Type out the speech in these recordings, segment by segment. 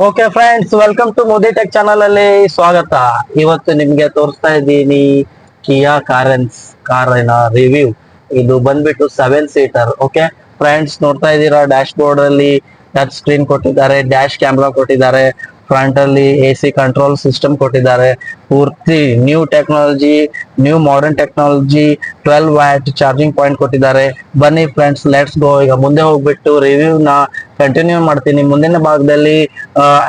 Okay friends, welcome to Modi tech channel ಅಲ್ಲಿ ಸ್ವಾಗತ. ಇವತ್ತು ನಿಮ್ಗೆ ತೋರಿಸ್ತಾ ಇದ್ದೀನಿ ಕಿಯಾ ಕಾರೆನ್ಸ್ ಕಾರಿನ ರಿವ್ಯೂ. ಇದು ಬಂದ್ಬಿಟ್ಟು 7 ಸೀಟರ್. ಓಕೆ ಫ್ರೆಂಡ್ಸ್, ನೋಡ್ತಾ ಇದ್ದೀರಾ ಡ್ಯಾಶ್ ಬೋರ್ಡ್ ಅಲ್ಲಿ ಟಚ್ ಸ್ಕ್ರೀನ್ ಕೊಟ್ಟಿದ್ದಾರೆ, ಡ್ಯಾಶ್ ಕ್ಯಾಮ್ರಾ ಕೊಟ್ಟಿದ್ದಾರೆ, ಫ್ರಂಟ್ ಅಲ್ಲಿ AC ಕಂಟ್ರೋಲ್ ಸಿಸ್ಟಮ್ ಕೊಟ್ಟಿದ್ದಾರೆ. ಪೂರ್ತಿ new technology, new modern technology, 12 watt charging point ಕೊಟ್ಟಿದ್ದಾರೆ. ಬನ್ನಿ ಫ್ರೆಂಡ್ಸ್, ಲೆಟ್ಸ್ ಗೋ. ಈಗ ಮುಂದೆ ಹೋಗ್ಬಿಟ್ಟು ರಿವ್ಯೂ ನ ಕಂಟಿನ್ಯೂ ಮಾಡ್ತೀನಿ. ಮುಂದಿನ ಭಾಗದಲ್ಲಿ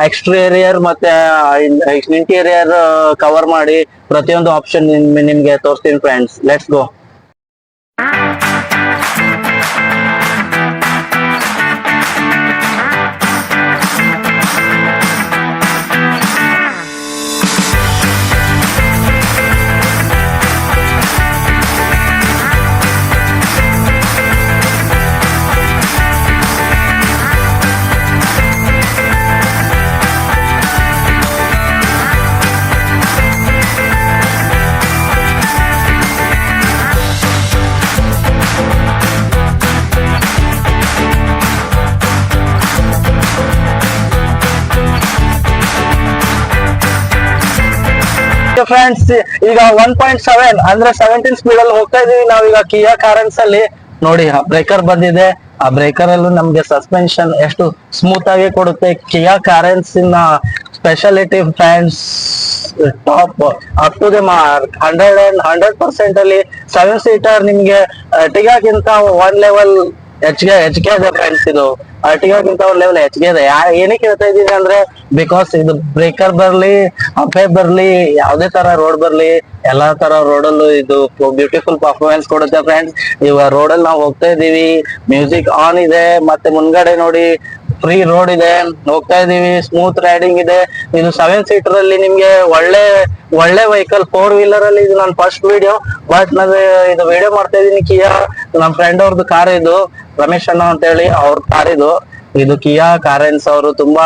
ಎಕ್ಸ್ಟೀರಿಯರ್ ಮತ್ತೆ ಇಂಟೀರಿಯರ್ ಕವರ್ ಮಾಡಿ ಪ್ರತಿಯೊಂದು ಆಪ್ಷನ್ ನಿಮ್ಗೆ ತೋರಿಸ್ತೀನಿ ಫ್ರೆಂಡ್ಸ್. Let's go. ಫ್ರೆಂಡ್ಸ್, ಈಗ 1.7 ಅಂದ್ರೆ 17 ಸ್ಪೀಡ್ ಅಲ್ಲಿ ಹೋಗ್ತಾ ಇದೀವಿ ನಾವೀಗ ಕಿಯಾ ಕಾರೆನ್ಸ್ ಅಲ್ಲಿ. ನೋಡಿ, ಬ್ರೇಕರ್ ಬಂದಿದೆ. ಆ ಬ್ರೇಕರ್ ಅಲ್ಲೂ ನಮ್ಗೆ ಸಸ್ಪೆನ್ಷನ್ ಎಷ್ಟು ಸ್ಮೂತ್ ಆಗಿ ಕೊಡುತ್ತೆ. ಕಿಯಾ ಕಾರೆನ್ಸ್ ಇನ speciality friends, top up to the mark. 100% ಅಲ್ಲಿ 7 ಸೀಟರ್ ನಿಮ್ಗೆ ಟಿಗಾಗಿಂತ 1 ಲೆವೆಲ್ ಹೆಚ್ಚಿಗೆ ಇದೆ ಫ್ರೆಂಡ್ಸ್. ಇದು ಅರ್ಟಿಗಾಗಿಂತ 1 ಲೆವೆಲ್ ಹೆಚ್ಚಿಗೆ ಇದೆ. ಏನಕ್ಕೆ ಹೇಳ್ತಾ ಇದ್ದೀನಿ ಅಂದ್ರೆ, ಬಿಕಾಸ್ ಇದು ಬ್ರೇಕರ್ ಬರ್ಲಿ, ಅಫೆ ಬರ್ಲಿ, ಯಾವ್ದೇ ತರ ರೋಡ್ ಬರ್ಲಿ, ಎಲ್ಲಾ ತರ ರೋಡಲ್ಲೂ ಇದು ಬ್ಯೂಟಿಫುಲ್ ಪರ್ಫಾರ್ಮೆನ್ಸ್ ಕೊಡುತ್ತೆ ಫ್ರೆಂಡ್ಸ್. ಇವಾಗ ರೋಡಲ್ಲಿ ನಾವು ಹೋಗ್ತಾ ಇದೀವಿ, ಮ್ಯೂಸಿಕ್ ಆನ್ ಇದೆ, ಮತ್ತೆ ಮುಂದ್ಗಡೆ ನೋಡಿ ಫ್ರೀ ರೋಡ್ ಇದೆ, ಹೋಗ್ತಾ ಇದೀವಿ, ಸ್ಮೂತ್ ರೈಡಿಂಗ್ ಇದೆ. ಇದು 7 ಸೀಟರ್ ಅಲ್ಲಿ ನಿಮ್ಗೆ ಒಳ್ಳೆ ವೆಹಿಕಲ್. 4 ವೀಲರ್ ಅಲ್ಲಿ ಇದು ನನ್ನ ಫಸ್ಟ್ ವಿಡಿಯೋ, ಬಟ್ ನಾನು ಇದು ವಿಡಿಯೋ ಮಾಡ್ತಾ ಇದೀನಿ ಕಿಯಾ. ನಮ್ಮ ಫ್ರೆಂಡ್ ಅವ್ರದ್ದು ಕಾರ್ ಇದು, ರಮೇಶ್ ಅಣ್ಣ ಅಂತ ಹೇಳಿ ಅವ್ರ ಕಾರ್ ಇದು ಕಿಯಾ ಕಾರೆನ್ಸ್. ಅವರು ತುಂಬಾ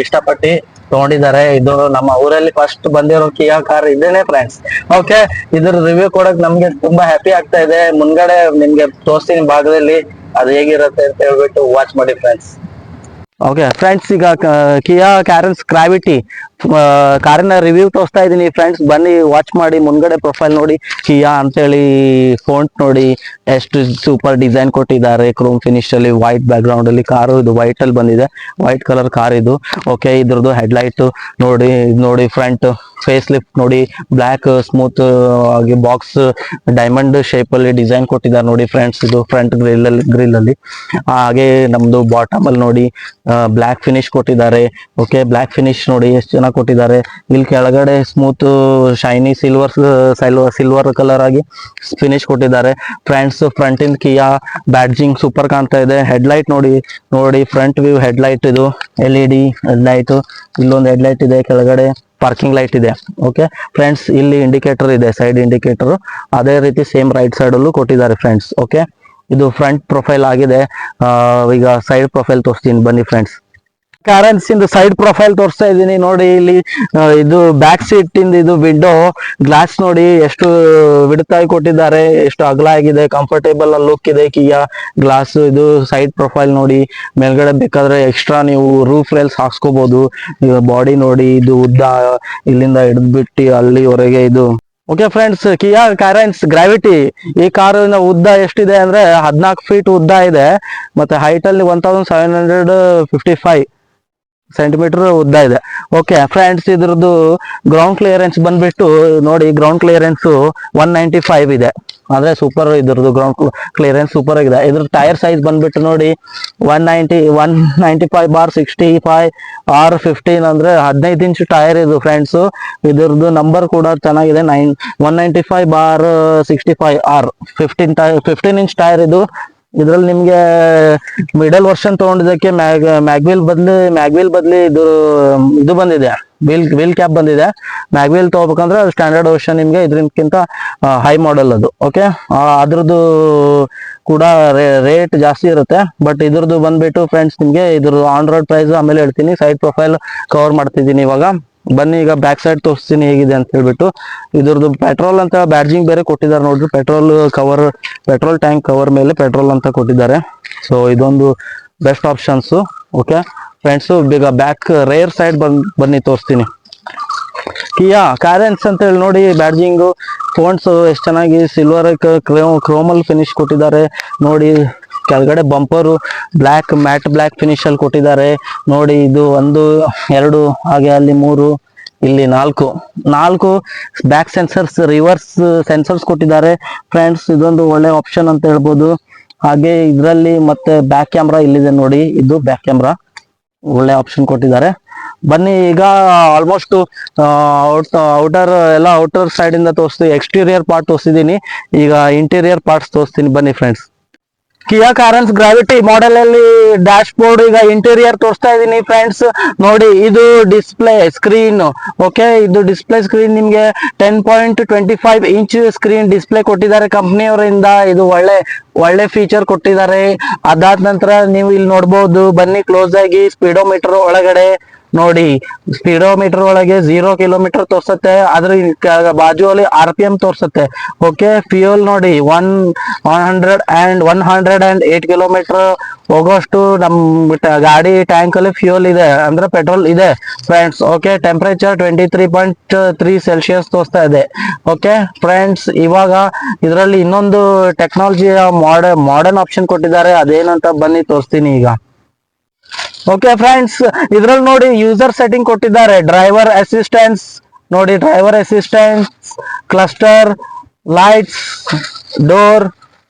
ಇಷ್ಟಪಟ್ಟು ತಗೊಂಡಿದ್ದಾರೆ. ಇದು ನಮ್ಮ ಊರಲ್ಲಿ ಫಸ್ಟ್ ಬಂದಿರೋ ಕಿಯಾ ಕಾರ್ ಇದೇನೆ ಫ್ರೆಂಡ್ಸ್. ಓಕೆ, ಇದ್ರ ರಿವ್ಯೂ ಕೊಡಕ್ ನಮ್ಗೆ ತುಂಬಾ ಹ್ಯಾಪಿ ಆಗ್ತಾ ಇದೆ. ಮುಂದ್ಗಡೆ ನಿಮ್ಗೆ ತೋರಿಸ್ತೀನಿ ಭಾಗದಲ್ಲಿ ಅದು ಹೇಗಿರುತ್ತೆ ಅಂತ ಹೇಳ್ಬಿಟ್ಟು ವಾಚ್ ಮಾಡಿ ಫ್ರೆಂಡ್ಸ್. ಓಕೆ ಫ್ರೆಂಡ್ಸ್, ಈಗ ಕಿಯಾ ಕಾರೆನ್ಸ್ ಗ್ರಾವಿಟಿ ಕಾರಿನ ರಿವ್ಯೂ ತೋರಿಸ್ತಾ ಇದೀನಿ ಫ್ರೆಂಡ್ಸ್. ಬನ್ನಿ ವಾಚ್ ಮಾಡಿ. ಮುಂದ್ಗಡೆ ಪ್ರೊಫೈಲ್ ನೋಡಿ, ಕಿಯಾ ಅಂತೇಳಿ ಫೋಂಟ್ ನೋಡಿ, ಎಷ್ಟು ಸೂಪರ್ ಡಿಸೈನ್ ಕೊಟ್ಟಿದ್ದಾರೆ. ಕ್ರೋಮ್ ಫಿನಿಶ್ ಅಲ್ಲಿ ವೈಟ್ ಬ್ಯಾಕ್ ಗ್ರೌಂಡ್ ಅಲ್ಲಿ ಕಾರು ಇದು ವೈಟ್ ಅಲ್ಲಿ ಬಂದಿದೆ, ವೈಟ್ ಕಲರ್ ಕಾರ್ ಇದು. ಓಕೆ, ಇದ್ರದ್ದು ಹೆಡ್ಲೈಟ್ ನೋಡಿ, ಫ್ರಂಟ್ ಫೇಸ್ ಲಿಫ್ಟ್ ನೋಡಿ, ಬ್ಲ್ಯಾಕ್ ಸ್ಮೂತ್ ಆಗಿ ಬಾಕ್ಸ್ ಡೈಮಂಡ್ ಶೇಪ್ ಅಲ್ಲಿ ಡಿಸೈನ್ ಕೊಟ್ಟಿದ್ದಾರೆ ನೋಡಿ ಫ್ರೆಂಡ್ಸ್. ಇದು ಫ್ರಂಟ್ ಗ್ರಿಲ್ ಅಲ್ಲಿ. ಹಾಗೆ ನಮ್ದು ಬಾಟಮ್ ಅಲ್ಲಿ ನೋಡಿ ಬ್ಲ್ಯಾಕ್ ಫಿನಿಶ್ ಕೊಟ್ಟಿದ್ದಾರೆ. ಓಕೆ, ಬ್ಲ್ಯಾಕ್ ಫಿನಿಶ್ ನೋಡಿ ಎಷ್ಟು ಚೆನ್ನಾಗಿ ಕೊಟ್ಟಿದ್ದಾರೆ. ಇಲ್ಲಿ ಕೆಳಗಡೆ ಸ್ಮೂತ್ ಶೈನಿ ಸಿಲ್ವರ್ ಕಲರ್ ಆಗಿ ಫಿನಿಶ್ ಕೊಟ್ಟಿದ್ದಾರೆ ಫ್ರೆಂಡ್ಸ್. ಫ್ರಂಟ್ ಇನ್ ಕಿಯಾ ಬ್ಯಾಡ್ಜಿಂಗ್ ಸೂಪರ್ ಕಾಣ್ತಾ ಇದೆ. ಹೆಡ್ಲೈಟ್ ನೋಡಿ ಫ್ರಂಟ್ ವ್ಯೂ ಹೆಡ್ಲೈಟ್. ಇದು LED ಹೆಡ್ಲೈಟ್. ಇಲ್ಲೊಂದು ಹೆಡ್ಲೈಟ್ ಇದೆ, ಕೆಳಗಡೆ ಪಾರ್ಕಿಂಗ್ ಲೈಟ್ ಇದೆ. ಓಕೆ ಫ್ರೆಂಡ್ಸ್, ಇಲ್ಲಿ ಇಂಡಿಕೇಟರ್ ಇದೆ, ಸೈಡ್ ಇಂಡಿಕೇಟರ್. ಅದೇ ರೀತಿ ಸೇಮ್ ರೈಟ್ ಸೈಡ್ ಅಲ್ಲೂ ಕೊಟ್ಟಿದ್ದಾರೆ ಫ್ರೆಂಡ್ಸ್. ಓಕೆ, ಇದು ಫ್ರಂಟ್ ಪ್ರೊಫೈಲ್ ಆಗಿದೆ. ಈಗ ಸೈಡ್ ಪ್ರೊಫೈಲ್ ತೋರಿಸ್ತೀನಿ ಬನ್ನಿ ಫ್ರೆಂಡ್ಸ್. ಕಾರೆನ್ಸ್ ಇಂದು ಸೈಡ್ ಪ್ರೊಫೈಲ್ ತೋರಿಸ್ತಾ ಇದ್ದೀನಿ ನೋಡಿ. ಇಲ್ಲಿ ಇದು ಬ್ಯಾಕ್ ಸೀಟ್ ಇಂದ ಇದು ವಿಂಡೋ ಗ್ಲಾಸ್ ನೋಡಿ ಎಷ್ಟು ವಿಡ್ತಾಗಿ ಕೊಟ್ಟಿದ್ದಾರೆ, ಎಷ್ಟು ಅಗಲ ಆಗಿದೆ, ಕಂಫರ್ಟೇಬಲ್ ಲುಕ್ ಇದೆ ಕಿಯಾ ಗ್ಲಾಸ್. ಇದು ಸೈಡ್ ಪ್ರೊಫೈಲ್ ನೋಡಿ. ಮೇಲ್ಗಡೆ ಬೇಕಾದ್ರೆ ಎಕ್ಸ್ಟ್ರಾ ನೀವು ರೂಫ್ ರೇಲ್ಸ್ ಹಾಕ್ಸ್ಕೋಬಹುದು. ಬಾಡಿ ನೋಡಿ, ಇದು ಉದ್ದ ಇಲ್ಲಿಂದ ಹಿಡಿದ್ಬಿಟ್ಟು ಅಲ್ಲಿವರೆಗೆ ಇದು. ಓಕೆ ಫ್ರೆಂಡ್ಸ್, ಕಿಯಾ ಕಾರೆನ್ಸ್ ಗ್ರಾವಿಟಿ ಈ ಕಾರಿನ ಉದ್ದ ಎಷ್ಟಿದೆ ಅಂದ್ರೆ 14 ಫೀಟ್ ಉದ್ದ ಇದೆ. ಮತ್ತೆ ಹೈಟ್ ಅಲ್ಲಿ 1755 ಸೆಂಟಿಮೀಟರ್ ಉದ್ದ ಇದೆ. ಓಕೆ ಫ್ರೆಂಡ್ಸ್, ಇದ್ರದ್ದು ಗ್ರೌಂಡ್ ಕ್ಲಿಯರೆನ್ಸ್ ಬಂದ್ಬಿಟ್ಟು ನೋಡಿ, ಗ್ರೌಂಡ್ ಕ್ಲಿಯರೆನ್ಸ್ 195 ಇದೆ. ಅಂದ್ರೆ ಸೂಪರ್, ಇದ್ರದ್ದು ಗ್ರೌಂಡ್ ಕ್ಲಿಯರೆನ್ಸ್ ಸೂಪರ್ ಆಗಿದೆ. ಇದ್ರ ಟೈರ್ ಸೈಜ್ ಬಂದ್ಬಿಟ್ಟು ನೋಡಿ 195/65 ಅಂದ್ರೆ 15 ಇಂಚ್ ಟೈರ್ ಇದು ಫ್ರೆಂಡ್ಸ್. ಇದ್ರದ್ದು ನಂಬರ್ ಕೂಡ ಚೆನ್ನಾಗಿದೆ, 195/65R 15 ಇಂಚ್ ಟೈರ್ ಇದು. ಇದ್ರಲ್ಲಿ ನಿಮ್ಗೆ ಮಿಡಲ್ ವರ್ಷನ್ ತಗೊಂಡಿದ್ದಕ್ಕೆ ಮ್ಯಾಗ್ವಿಲ್ ಬದ್ಲಿ ಇದು ಬಂದಿದೆ, ವೀಲ್ ಕ್ಯಾಪ್ ಬಂದಿದೆ. ಮ್ಯಾಗ್ವಿಲ್ ತಗೋಬೇಕಂದ್ರೆ ಸ್ಟ್ಯಾಂಡರ್ಡ್ ವರ್ಷನ್ ನಿಮ್ಗೆ ಇದ್ರಕ್ಕಿಂತ ಹೈ ಮಾಡೆಲ್ ಅದು. ಓಕೆ, ಅದ್ರದ್ದು ಕೂಡ ರೇಟ್ ಜಾಸ್ತಿ ಇರುತ್ತೆ. ಬಟ್ ಇದ್ರದ್ದು ಬಂದ್ಬಿಟ್ಟು ಫ್ರೆಂಡ್ಸ್, ನಿಮ್ಗೆ ಇದ್ರ ಆನ್ ರೋಡ್ ಪ್ರೈಸ್ ಆಮೇಲೆ ಹೇಳ್ತೀನಿ. ಸೈಡ್ ಪ್ರೊಫೈಲ್ ಕವರ್ ಮಾಡ್ತಿದ್ದೀನಿ ಇವಾಗ. ಬನ್ನಿ ಈಗ ಬ್ಯಾಕ್ ಸೈಡ್ ತೋರಿಸ್ತೀನಿ ಹೇಗಿದೆ ಅಂತ ಹೇಳ್ಬಿಟ್ಟು. ಇದ್ರದ್ದು ಪೆಟ್ರೋಲ್ ಅಂತ ಬ್ಯಾಡ್ಜಿಂಗ್ ಬೇರೆ ಕೊಟ್ಟಿದ್ದಾರೆ ನೋಡ್ರಿ. ಪೆಟ್ರೋಲ್ ಟ್ಯಾಂಕ್ ಕವರ್ ಮೇಲೆ ಪೆಟ್ರೋಲ್ ಅಂತ ಕೊಟ್ಟಿದ್ದಾರೆ. ಸೊ ಇದೊಂದು ಬೆಸ್ಟ್ ಆಪ್ಷನ್ಸ್. Okay, friends. ಬೇಗ ಬ್ಯಾಕ್ ರೇರ್ ಸೈಡ್ ಬನ್ನಿ ತೋರಿಸ್ತೀನಿ. ಕಿಯಾ ಕ್ಯಾರೆನ್ಸ್ ಅಂತ ಹೇಳಿ ನೋಡಿ, ಬ್ಯಾಡ್ಜಿಂಗು ಫೋನ್ಸ್ ಎಷ್ಟು ಚೆನ್ನಾಗಿ ಸಿಲ್ವರ್ ಕ್ರೋಮಲ್ ಫಿನಿಶ್ ಕೊಟ್ಟಿದ್ದಾರೆ ನೋಡಿ. ಕೆಳಗಡೆ ಬಂಪರು ಮ್ಯಾಟ್ ಬ್ಲ್ಯಾಕ್ ಫಿನಿಶ್ ಅಲ್ಲಿ ಕೊಟ್ಟಿದ್ದಾರೆ ನೋಡಿ. ಇದು 1 2 ಹಾಗೆ ಅಲ್ಲಿ 3 ಇಲ್ಲಿ 4 ಬ್ಯಾಕ್ ಸೆನ್ಸರ್ಸ್, ರಿವರ್ಸ್ ಸೆನ್ಸರ್ಸ್ ಕೊಟ್ಟಿದ್ದಾರೆ ಫ್ರೆಂಡ್ಸ್. ಇದೊಂದು ಒಳ್ಳೆ ಆಪ್ಷನ್ ಅಂತ ಹೇಳ್ಬೋದು. ಹಾಗೆ ಇದರಲ್ಲಿ ಮತ್ತೆ ಬ್ಯಾಕ್ ಕ್ಯಾಮ್ರಾ ಇಲ್ಲಿದೆ ನೋಡಿ, ಇದು ಬ್ಯಾಕ್ ಕ್ಯಾಮ್ರಾ ಒಳ್ಳೆ ಆಪ್ಷನ್ ಕೊಟ್ಟಿದ್ದಾರೆ. ಬನ್ನಿ ಈಗ ಆಲ್ಮೋಸ್ಟ್ ಔಟರ್ ಸೈಡ್ ಇಂದ ತೋರಿಸ್ತೀವಿ. ಎಕ್ಸ್ಟೀರಿಯರ್ ಪಾರ್ಟ್ ತೋರಿಸಿದೀನಿ, ಈಗ ಇಂಟೀರಿಯರ್ ಪಾರ್ಟ್ಸ್ ತೋರಿಸ್ತೀನಿ ಬನ್ನಿ ಫ್ರೆಂಡ್ಸ್. ಕಿಯಾ ಕಾರೆನ್ಸ್ ಗ್ರಾವಿಟಿ ಮಾಡೆಲ್ ಅಲ್ಲಿ ಡ್ಯಾಶ್ ಬೋರ್ಡ್ ಈಗ ಇಂಟೀರಿಯರ್ ತೋರಿಸ್ತಾ ಇದೀನಿ ಫ್ರೆಂಡ್ಸ್. ನೋಡಿ ಇದು ಡಿಸ್ಪ್ಲೇ ಸ್ಕ್ರೀನ್. ಓಕೆ, ಇದು ಡಿಸ್ಪ್ಲೇ ಸ್ಕ್ರೀನ್ ನಿಮ್ಗೆ 10.25 ಇಂಚ್ ಸ್ಕ್ರೀನ್ ಡಿಸ್ಪ್ಲೇ ಕೊಟ್ಟಿದ್ದಾರೆ ಕಂಪ್ನಿಯವರಿಂದ. ಇದು ಒಳ್ಳೆ ಫೀಚರ್ ಕೊಟ್ಟಿದ್ದಾರೆ. ಅದಾದ ನಂತರ ನೀವು ಇಲ್ಲಿ ನೋಡ್ಬೋದು, ಬನ್ನಿ ಕ್ಲೋಸ್ ಆಗಿ. ಸ್ಪೀಡೋಮೀಟರ್ ಒಳಗಡೆ ನೋಡಿ, ಸ್ಪೀಡೋಮೀಟರ್ ಒಳಗೆ 0 ಕಿಲೋಮೀಟರ್ ತೋರ್ಸತ್ತೆ, ಅದ್ರ ಬಾಜುವಲ್ಲಿ RPM ತೋರ್ಸತ್ತೆ. ಓಕೆ, ಫ್ಯೂಯಲ್ ನೋಡಿ 108 ಕಿಲೋಮೀಟರ್ ಹೋಗೋಷ್ಟು ನಮ್ ಗಾಡಿ ಟ್ಯಾಂಕ್ ಅಲ್ಲಿ ಫ್ಯೂಯಲ್ ಇದೆ, ಅಂದ್ರೆ ಪೆಟ್ರೋಲ್ ಇದೆ ಫ್ರೆಂಡ್ಸ್. ಓಕೆ, ಟೆಂಪರೇಚರ್ 23.3 ಸೆಲ್ಸಿಯಸ್ ತೋರಿಸ್ತಾ ಇದೆ. ಓಕೆ ಫ್ರೆಂಡ್ಸ್, ಇವಾಗ ಇದರಲ್ಲಿ ಇನ್ನೊಂದು ಟೆಕ್ನಾಲಜಿಯ ಮಾಡರ್ನ್ ಆಪ್ಷನ್ ಕೊಟ್ಟಿದ್ದಾರೆ, ಅದೇನಂತ ಬನ್ನಿ ತೋರಿಸ್ತೀನಿ ಈಗ. ಓಕೆ ಫ್ರೆಂಡ್ಸ್, ಇದ್ರಲ್ಲಿ ನೋಡಿ ಯೂಸರ್ ಸೆಟ್ಟಿಂಗ್ ಕೊಟ್ಟಿದ್ದಾರೆ. ಡ್ರೈವರ್ ಅಸಿಸ್ಟೆನ್ಸ್ ನೋಡಿ, driver assistance, cluster, lights, door,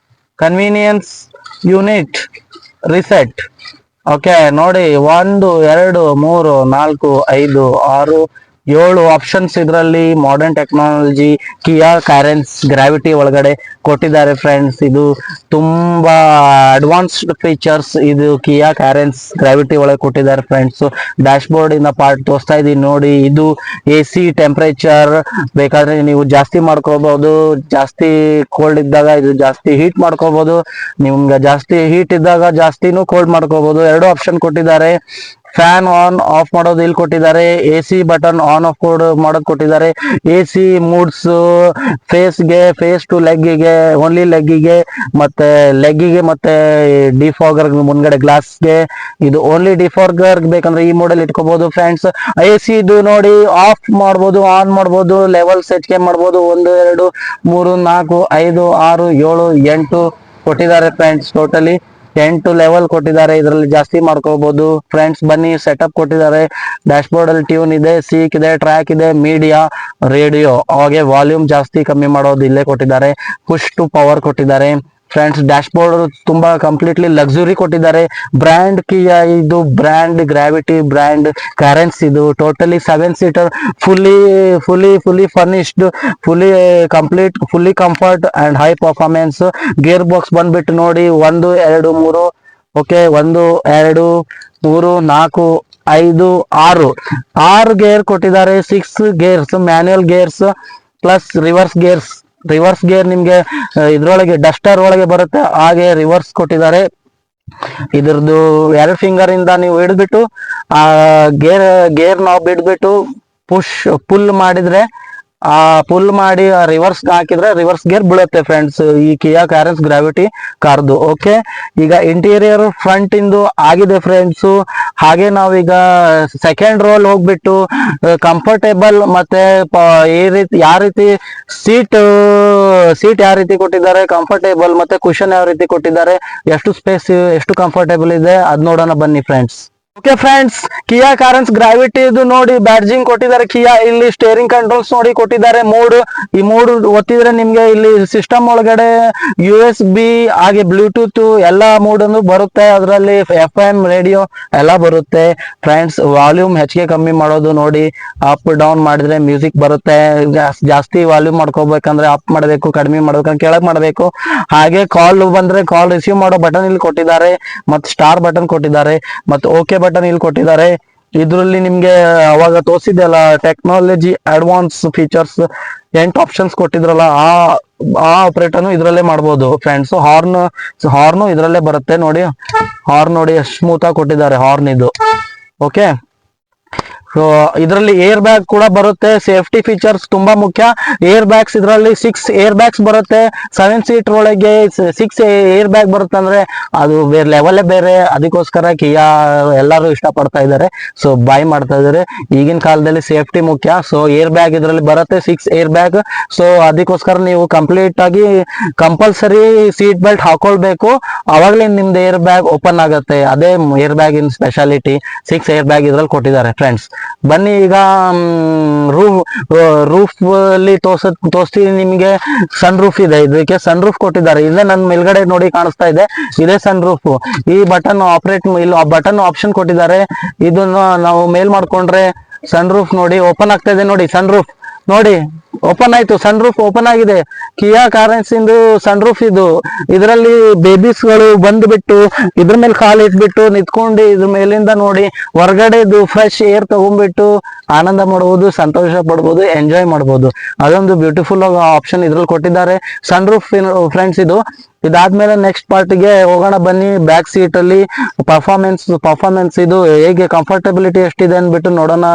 convenience unit, reset. Okay ನೋಡಿ, 1 2 3 4 5 6 7 ಆಪ್ಷನ್ಸ್ ಇದರಲ್ಲಿ ಮಾಡರ್ನ್ ಟೆಕ್ನಾಲಜಿ ಕಿಯಾ ಕಾರೆನ್ಸ್ ಗ್ರಾವಿಟಿ ಒಳಗಡೆ ಕೊಟ್ಟಿದ್ದಾರೆ ಫ್ರೆಂಡ್ಸ್. ಇದು ತುಂಬಾ ಅಡ್ವಾನ್ಸ್ಡ್ ಫೀಚರ್ಸ್ ಇದು ಕಿಯಾ ಕಾರೆನ್ಸ್ ಗ್ರಾವಿಟಿ ಒಳಗೆ ಕೊಟ್ಟಿದ್ದಾರೆ ಫ್ರೆಂಡ್ಸ್. ಡ್ಯಾಶ್ ಬೋರ್ಡ್ ಇಂದ ಪಾರ್ಟ್ ತೋರಿಸ್ತಾ ಇದೀನಿ ನೋಡಿ. ಇದು AC ಟೆಂಪರೇಚರ್ ಬೇಕಾದ್ರೆ ನೀವು ಜಾಸ್ತಿ ಮಾಡ್ಕೋಬಹುದು, ಜಾಸ್ತಿ ಕೋಲ್ಡ್ ಇದ್ದಾಗ ಇದು ಜಾಸ್ತಿ ಹೀಟ್ ಮಾಡ್ಕೋಬಹುದು, ನಿಮ್ಗೆ ಜಾಸ್ತಿ ಹೀಟ್ ಇದ್ದಾಗ ಜಾಸ್ತಿನೂ ಕೋಲ್ಡ್ ಮಾಡ್ಕೋಬಹುದು. 2 ಆಪ್ಷನ್ ಕೊಟ್ಟಿದ್ದಾರೆ. ಫ್ಯಾನ್ ಆನ್ ಆಫ್ ಮಾಡೋದು ಇಲ್ಲಿ ಕೊಟ್ಟಿದ್ದಾರೆ. AC ಬಟನ್ ಆನ್ ಆಫ್ ಮಾಡೋದು ಕೊಟ್ಟಿದ್ದಾರೆ. AC ಮೂಡ್ಸ್ ಫೇಸ್ ಟು ಲೆಗ್ಗಿಗೆ, ಓನ್ಲಿ ಲೆಗ್ಗಿಗೆ, ಮತ್ತೆ ಲೆಗ್ಗಿಗೆ, ಮತ್ತೆ ಡಿಫಾಗರ್ ಮುಂದ್ಗಡೆ ಗ್ಲಾಸ್ಗೆ. ಇದು ಓನ್ಲಿ ಡಿಫಾಗರ್ ಬೇಕಂದ್ರೆ ಈ ಮೋಡಲ್ ಇಟ್ಕೋಬಹುದು ಫ್ರೆಂಡ್ಸ್. AC ಇದು ನೋಡಿ, ಆಫ್ ಮಾಡ್ಬೋದು, ಆನ್ ಮಾಡ್ಬೋದು, ಲೆವೆಲ್ ಸೆಟ್ ಮಾಡ್ಬೋದು. 1 2 3 4 5 6 7 8 ಕೊಟ್ಟಿದ್ದಾರೆ ಫ್ರೆಂಡ್ಸ್. ಟೋಟಲಿ 8 ಲೆವೆಲ್ ಕೊಟ್ಟಿದ್ದಾರೆ. ಇದರಲ್ಲಿ ಜಾಸ್ತಿ ಮಾಡ್ಕೋಬಹುದು ಫ್ರೆಂಡ್ಸ್. ಬನ್ನಿ, ಸೆಟಪ್ ಕೊಟ್ಟಿದ್ದಾರೆ. ಡ್ಯಾಶ್ ಬೋರ್ಡ್ ಅಲ್ಲಿ ಟ್ಯೂನ್ ಇದೆ, ಸೀಕ್ ಇದೆ, ಟ್ರ್ಯಾಕ್ ಇದೆ, ಮೀಡಿಯಾ, ರೇಡಿಯೋ, ಹಾಗೆ ವಾಲ್ಯೂಮ್ ಜಾಸ್ತಿ ಕಮ್ಮಿ ಮಾಡೋದು ಇಲ್ಲೇ ಕೊಟ್ಟಿದ್ದಾರೆ. ಪುಷ್ ಟು ಪವರ್ ಕೊಟ್ಟಿದ್ದಾರೆ ಫ್ರೆಂಡ್ಸ್. ಡ್ಯಾಶ್ ಬೋರ್ಡ್ ತುಂಬಾ ಕಂಪ್ಲೀಟ್ಲಿ ಲಕ್ಸುರಿ ಕೊಟ್ಟಿದ್ದಾರೆ. ಬ್ರ್ಯಾಂಡ್ ಕಿಯಾ, ಇದು ಬ್ರ್ಯಾಂಡ್ ಗ್ರಾವಿಟಿ ಬ್ರ್ಯಾಂಡ್ ಕಾರೆನ್ಸ್. ಇದು totally 7 seater, fully furnished, fully comfort and high performance. Gear box ಬಂದ್ಬಿಟ್ಟು ನೋಡಿ 1 2 3. ಓಕೆ, 1 2 3 4 5 6 ಗೇರ್ ಕೊಟ್ಟಿದ್ದಾರೆ. 6 gears, manual gears plus reverse gear ನಿಮ್ಗೆ ಇದ್ರೊಳಗೆ ಡಸ್ಟರ್ ಒಳಗೆ ಬರುತ್ತೆ, ಹಾಗೆ ರಿವರ್ಸ್ ಕೊಟ್ಟಿದ್ದಾರೆ. ಇದ್ರದ್ದು 2 ಫಿಂಗರ್ ಇಂದ ನೀವು ಹಿಡಿದ್ಬಿಟ್ಟು ಆ ಗೇರ್ ನಾಬ್ ಬಿಡ್ಬಿಟ್ಟು ಪುಲ್ ಮಾಡಿದ್ರೆ, ಪುಲ್ ಮಾಡಿ ರಿವರ್ಸ್ ಹಾಕಿದ್ರೆ ರಿವರ್ಸ್ ಗೇರ್ ಬೀಳುತ್ತೆ ಫ್ರೆಂಡ್ಸ್, ಈ ಕಿಯಾ ಕಾರೆನ್ಸ್ ಗ್ರಾವಿಟಿ ಕಾರ್ದು. ಓಕೆ, ಈಗ ಇಂಟೀರಿಯರ್ ಫ್ರಂಟ್ ಇಂದು ಆಗಿದೆ ಫ್ರೆಂಡ್ಸ್. ಹಾಗೆ ನಾವೀಗ ಸೆಕೆಂಡ್ ರೋಲ್ ಹೋಗ್ಬಿಟ್ಟು ಕಂಫರ್ಟೇಬಲ್ ಮತ್ತೆ ಯಾವ ರೀತಿ ಸೀಟ್ ಯಾವ ರೀತಿ ಕೊಟ್ಟಿದ್ದಾರೆ, ಕಂಫರ್ಟೇಬಲ್ ಮತ್ತೆ ಕುಶನ್ ಯಾವ ರೀತಿ ಕೊಟ್ಟಿದ್ದಾರೆ, ಎಷ್ಟು ಸ್ಪೇಸ್, ಎಷ್ಟು ಕಂಫರ್ಟೇಬಲ್ ಇದೆ ಅದ್ ನೋಡೋಣ ಬನ್ನಿ ಫ್ರೆಂಡ್ಸ್. ಓಕೆ ಫ್ರೆಂಡ್ಸ್, ಕಿಯಾ ಕಾರೆನ್ಸ್ ಗ್ರಾವಿಟಿ ಇದು ನೋಡಿ ಬ್ಯಾಡ್ಜಿಂಗ್ ಕೊಟ್ಟಿದ್ದಾರೆ ಕಿಯಾ. ಇಲ್ಲಿ ಸ್ಟೇರಿಂಗ್ ಕಂಟ್ರೋಲ್ಸ್ ನೋಡಿ ಕೊಟ್ಟಿದ್ದಾರೆ. ಈ ಮೂಡ್ ಒತ್ತಿದ್ರೆ ನಿಮ್ಗೆ ಇಲ್ಲಿ ಸಿಸ್ಟಮ್ ಒಳಗಡೆ USB ಹಾಗೆ ಬ್ಲೂಟೂತ್ ಎಲ್ಲಾ ಮೂಡ್ ಅನ್ನು ಬರುತ್ತೆ. ಅದರಲ್ಲಿ FM ರೇಡಿಯೋ ಎಲ್ಲ ಬರುತ್ತೆ ಫ್ರೆಂಡ್ಸ್. ವಾಲ್ಯೂಮ್ ಹೆಚ್ಚಿಗೆ ಕಮ್ಮಿ ಮಾಡೋದು ನೋಡಿ, ಅಪ್ ಡೌನ್ ಮಾಡಿದ್ರೆ ಮ್ಯೂಸಿಕ್ ಬರುತ್ತೆ. ಜಾಸ್ತಿ ವಾಲ್ಯೂಮ್ ಮಾಡ್ಕೋಬೇಕಂದ್ರೆ ಅಪ್ ಮಾಡಬೇಕು, ಕಡಿಮೆ ಮಾಡ್ಬೇಕಂದ್ರೆ ಕೆಳಗೆ ಮಾಡಬೇಕು. ಹಾಗೆ ಕಾಲ್ ಬಂದ್ರೆ ಕಾಲ್ ರಿಸೀವ್ ಮಾಡೋ ಬಟನ್ ಇಲ್ಲಿ ಕೊಟ್ಟಿದ್ದಾರೆ, ಮತ್ತೆ ಸ್ಟಾರ್ ಬಟನ್ ಕೊಟ್ಟಿದ್ದಾರೆ, ಮತ್ತೆ ಓಕೆ ಬಟನ್ ಇಲ್ಲಿ ಕೊಟ್ಟಿದ್ದಾರೆ. ಇದ್ರಲ್ಲಿ ನಿಮ್ಗೆ ಅವಾಗ ತೋರಿಸಿದೆಲ್ಲ ಟೆಕ್ನಾಲಜಿ ಅಡ್ವಾನ್ಸ್ ಫೀಚರ್ಸ್ 8 ಆಪ್ಷನ್ಸ್ ಕೊಟ್ಟಿದ್ರಲ್ಲ, ಆ ಆಪರೇಟರ್ನು ಇದ್ರಲ್ಲೇ ಮಾಡ್ಬೋದು ಫ್ರೆಂಡ್ಸ್. ಹಾರ್ನ್ ಇದ್ರಲ್ಲೇ ಬರುತ್ತೆ ನೋಡಿ. ಹಾರ್ನ್ ನೋಡಿ ಎಷ್ಟು ಸ್ಮೂತ್ ಆಗಿ ಕೊಟ್ಟಿದ್ದಾರೆ ಹಾರ್ನ್ ಇದು. ಓಕೆ ಸೊ ಇದರಲ್ಲಿ ಏರ್ ಬ್ಯಾಗ್ ಕೂಡ ಬರುತ್ತೆ. ಸೇಫ್ಟಿ ಫೀಚರ್ಸ್ ತುಂಬಾ ಮುಖ್ಯ. ಏರ್ ಬ್ಯಾಗ್ಸ್ ಇದರಲ್ಲಿ 6 ಏರ್ ಬ್ಯಾಗ್ಸ್ ಬರುತ್ತೆ. 7 ಸೀಟರ್ ಒಳಗೆ 6 ಏರ್ ಬ್ಯಾಗ್ ಬರುತ್ತೆ ಅಂದ್ರೆ ಅದು ಬೇರೆ ಲೆವೆಲೇ ಬೇರೆ. ಅದಕ್ಕೋಸ್ಕರ ಕಿಯಾ ಎಲ್ಲರೂ ಇಷ್ಟಪಡ್ತಾ ಇದ್ದಾರೆ, ಸೊ ಬೈ ಮಾಡ್ತಾ ಇದ್ದಾರೆ. ಈಗಿನ ಕಾಲದಲ್ಲಿ ಸೇಫ್ಟಿ ಮುಖ್ಯ. ಸೊ ಏರ್ ಬ್ಯಾಗ್ ಇದರಲ್ಲಿ ಬರುತ್ತೆ, 6 ಏರ್ ಬ್ಯಾಗ್. ಸೊ ಅದಕ್ಕೋಸ್ಕರ ನೀವು ಕಂಪ್ಲೀಟ್ ಆಗಿ ಕಂಪಲ್ಸರಿ ಸೀಟ್ ಬೆಲ್ಟ್ ಹಾಕೊಳ್ಬೇಕು, ಅವಾಗಲೇ ನಿಮ್ದು ಏರ್ ಬ್ಯಾಗ್ ಓಪನ್ ಆಗುತ್ತೆ. ಅದೇ ಏರ್ ಬ್ಯಾಗ್ ಇನ್ ಸ್ಪೆಷಾಲಿಟಿ. 6 ಏರ್ ಬ್ಯಾಗ್ ಇದ್ರಲ್ಲಿ ಕೊಟ್ಟಿದ್ದಾರೆ ಫ್ರೆಂಡ್ಸ್. ಬನ್ನಿ ಈಗ ರೂಫ್ ಅಲ್ಲಿ ತೋರಿಸ್ತೀನಿ ನಿಮಗೆ. ಸನ್ ರೂಫ್ ಇದೆ, ಇದಕ್ಕೆ ಸನ್ ರೂಫ್ ಕೊಟ್ಟಿದ್ದಾರೆ. ಇಲ್ಲೇ ನನ್ನ ಮೇಲ್ಗಡೆ ನೋಡಿ ಕಾಣಿಸ್ತಾ ಇದೆ, ಇದೇ ಸನ್ ರೂಫ್. ಈ ಬಟನ್ ಆಪರೇಟ್ ಇಲ್ಲಿ ಬಟನ್ ಆಪ್ಷನ್ ಕೊಟ್ಟಿದ್ದಾರೆ. ಇದನ್ನ ನಾವು ಮೇಲ್ ಮಾಡ್ಕೊಂಡ್ರೆ ಸನ್ ರೂಫ್ ನೋಡಿ ಓಪನ್ ಆಗ್ತಾ ಇದೆ. ನೋಡಿ ಸನ್ ರೂಫ್ ನೋಡಿ ಓಪನ್ ಆಯ್ತು, ಸನ್ ರೂಫ್ ಓಪನ್ ಆಗಿದೆ. ಕಿಯಾ ಕಾರೆನ್ಸ್ ಇಂದು ಸನ್ ರೂಫ್ ಇದು. ಇದರಲ್ಲಿ ಬೇಬೀಸ್ ಗಳು ಬಂದ್ಬಿಟ್ಟು ಇದ್ರ ಮೇಲೆ ಕಾಲು ಇಟ್ಬಿಟ್ಟು ನಿಂತ್ಕೊಂಡು ಇದ್ರ ಮೇಲಿಂದ ನೋಡಿ ಹೊರಗಡೆದು ಫ್ರೆಶ್ ಏರ್ ತಗೊಂಡ್ಬಿಟ್ಟು ಆನಂದ ಮಾಡಬಹುದು, ಸಂತೋಷ ಪಡ್ಬೋದು, ಎಂಜಾಯ್ ಮಾಡ್ಬೋದು. ಅದೊಂದು ಬ್ಯೂಟಿಫುಲ್ ಆಪ್ಷನ್ ಇದ್ರಲ್ಲಿ ಕೊಟ್ಟಿದ್ದಾರೆ. ಸನ್ ರೂಫ್ ಫ್ರೆಂಡ್ಸ್ ಇದು. ಇದಾದ್ಮೇಲೆ ನೆಕ್ಸ್ಟ್ ಪಾರ್ಟಿಗೆ ಹೋಗೋಣ ಬನ್ನಿ. ಬ್ಯಾಕ್ ಸೀಟ್ ಅಲ್ಲಿ ಪರ್ಫಾರ್ಮೆನ್ಸ್ ಇದು ಹೇಗೆ, ಕಂಫರ್ಟಬಿಲಿಟಿ ಎಷ್ಟಿದೆ ಅಂದ್ಬಿಟ್ಟು ನೋಡೋಣ.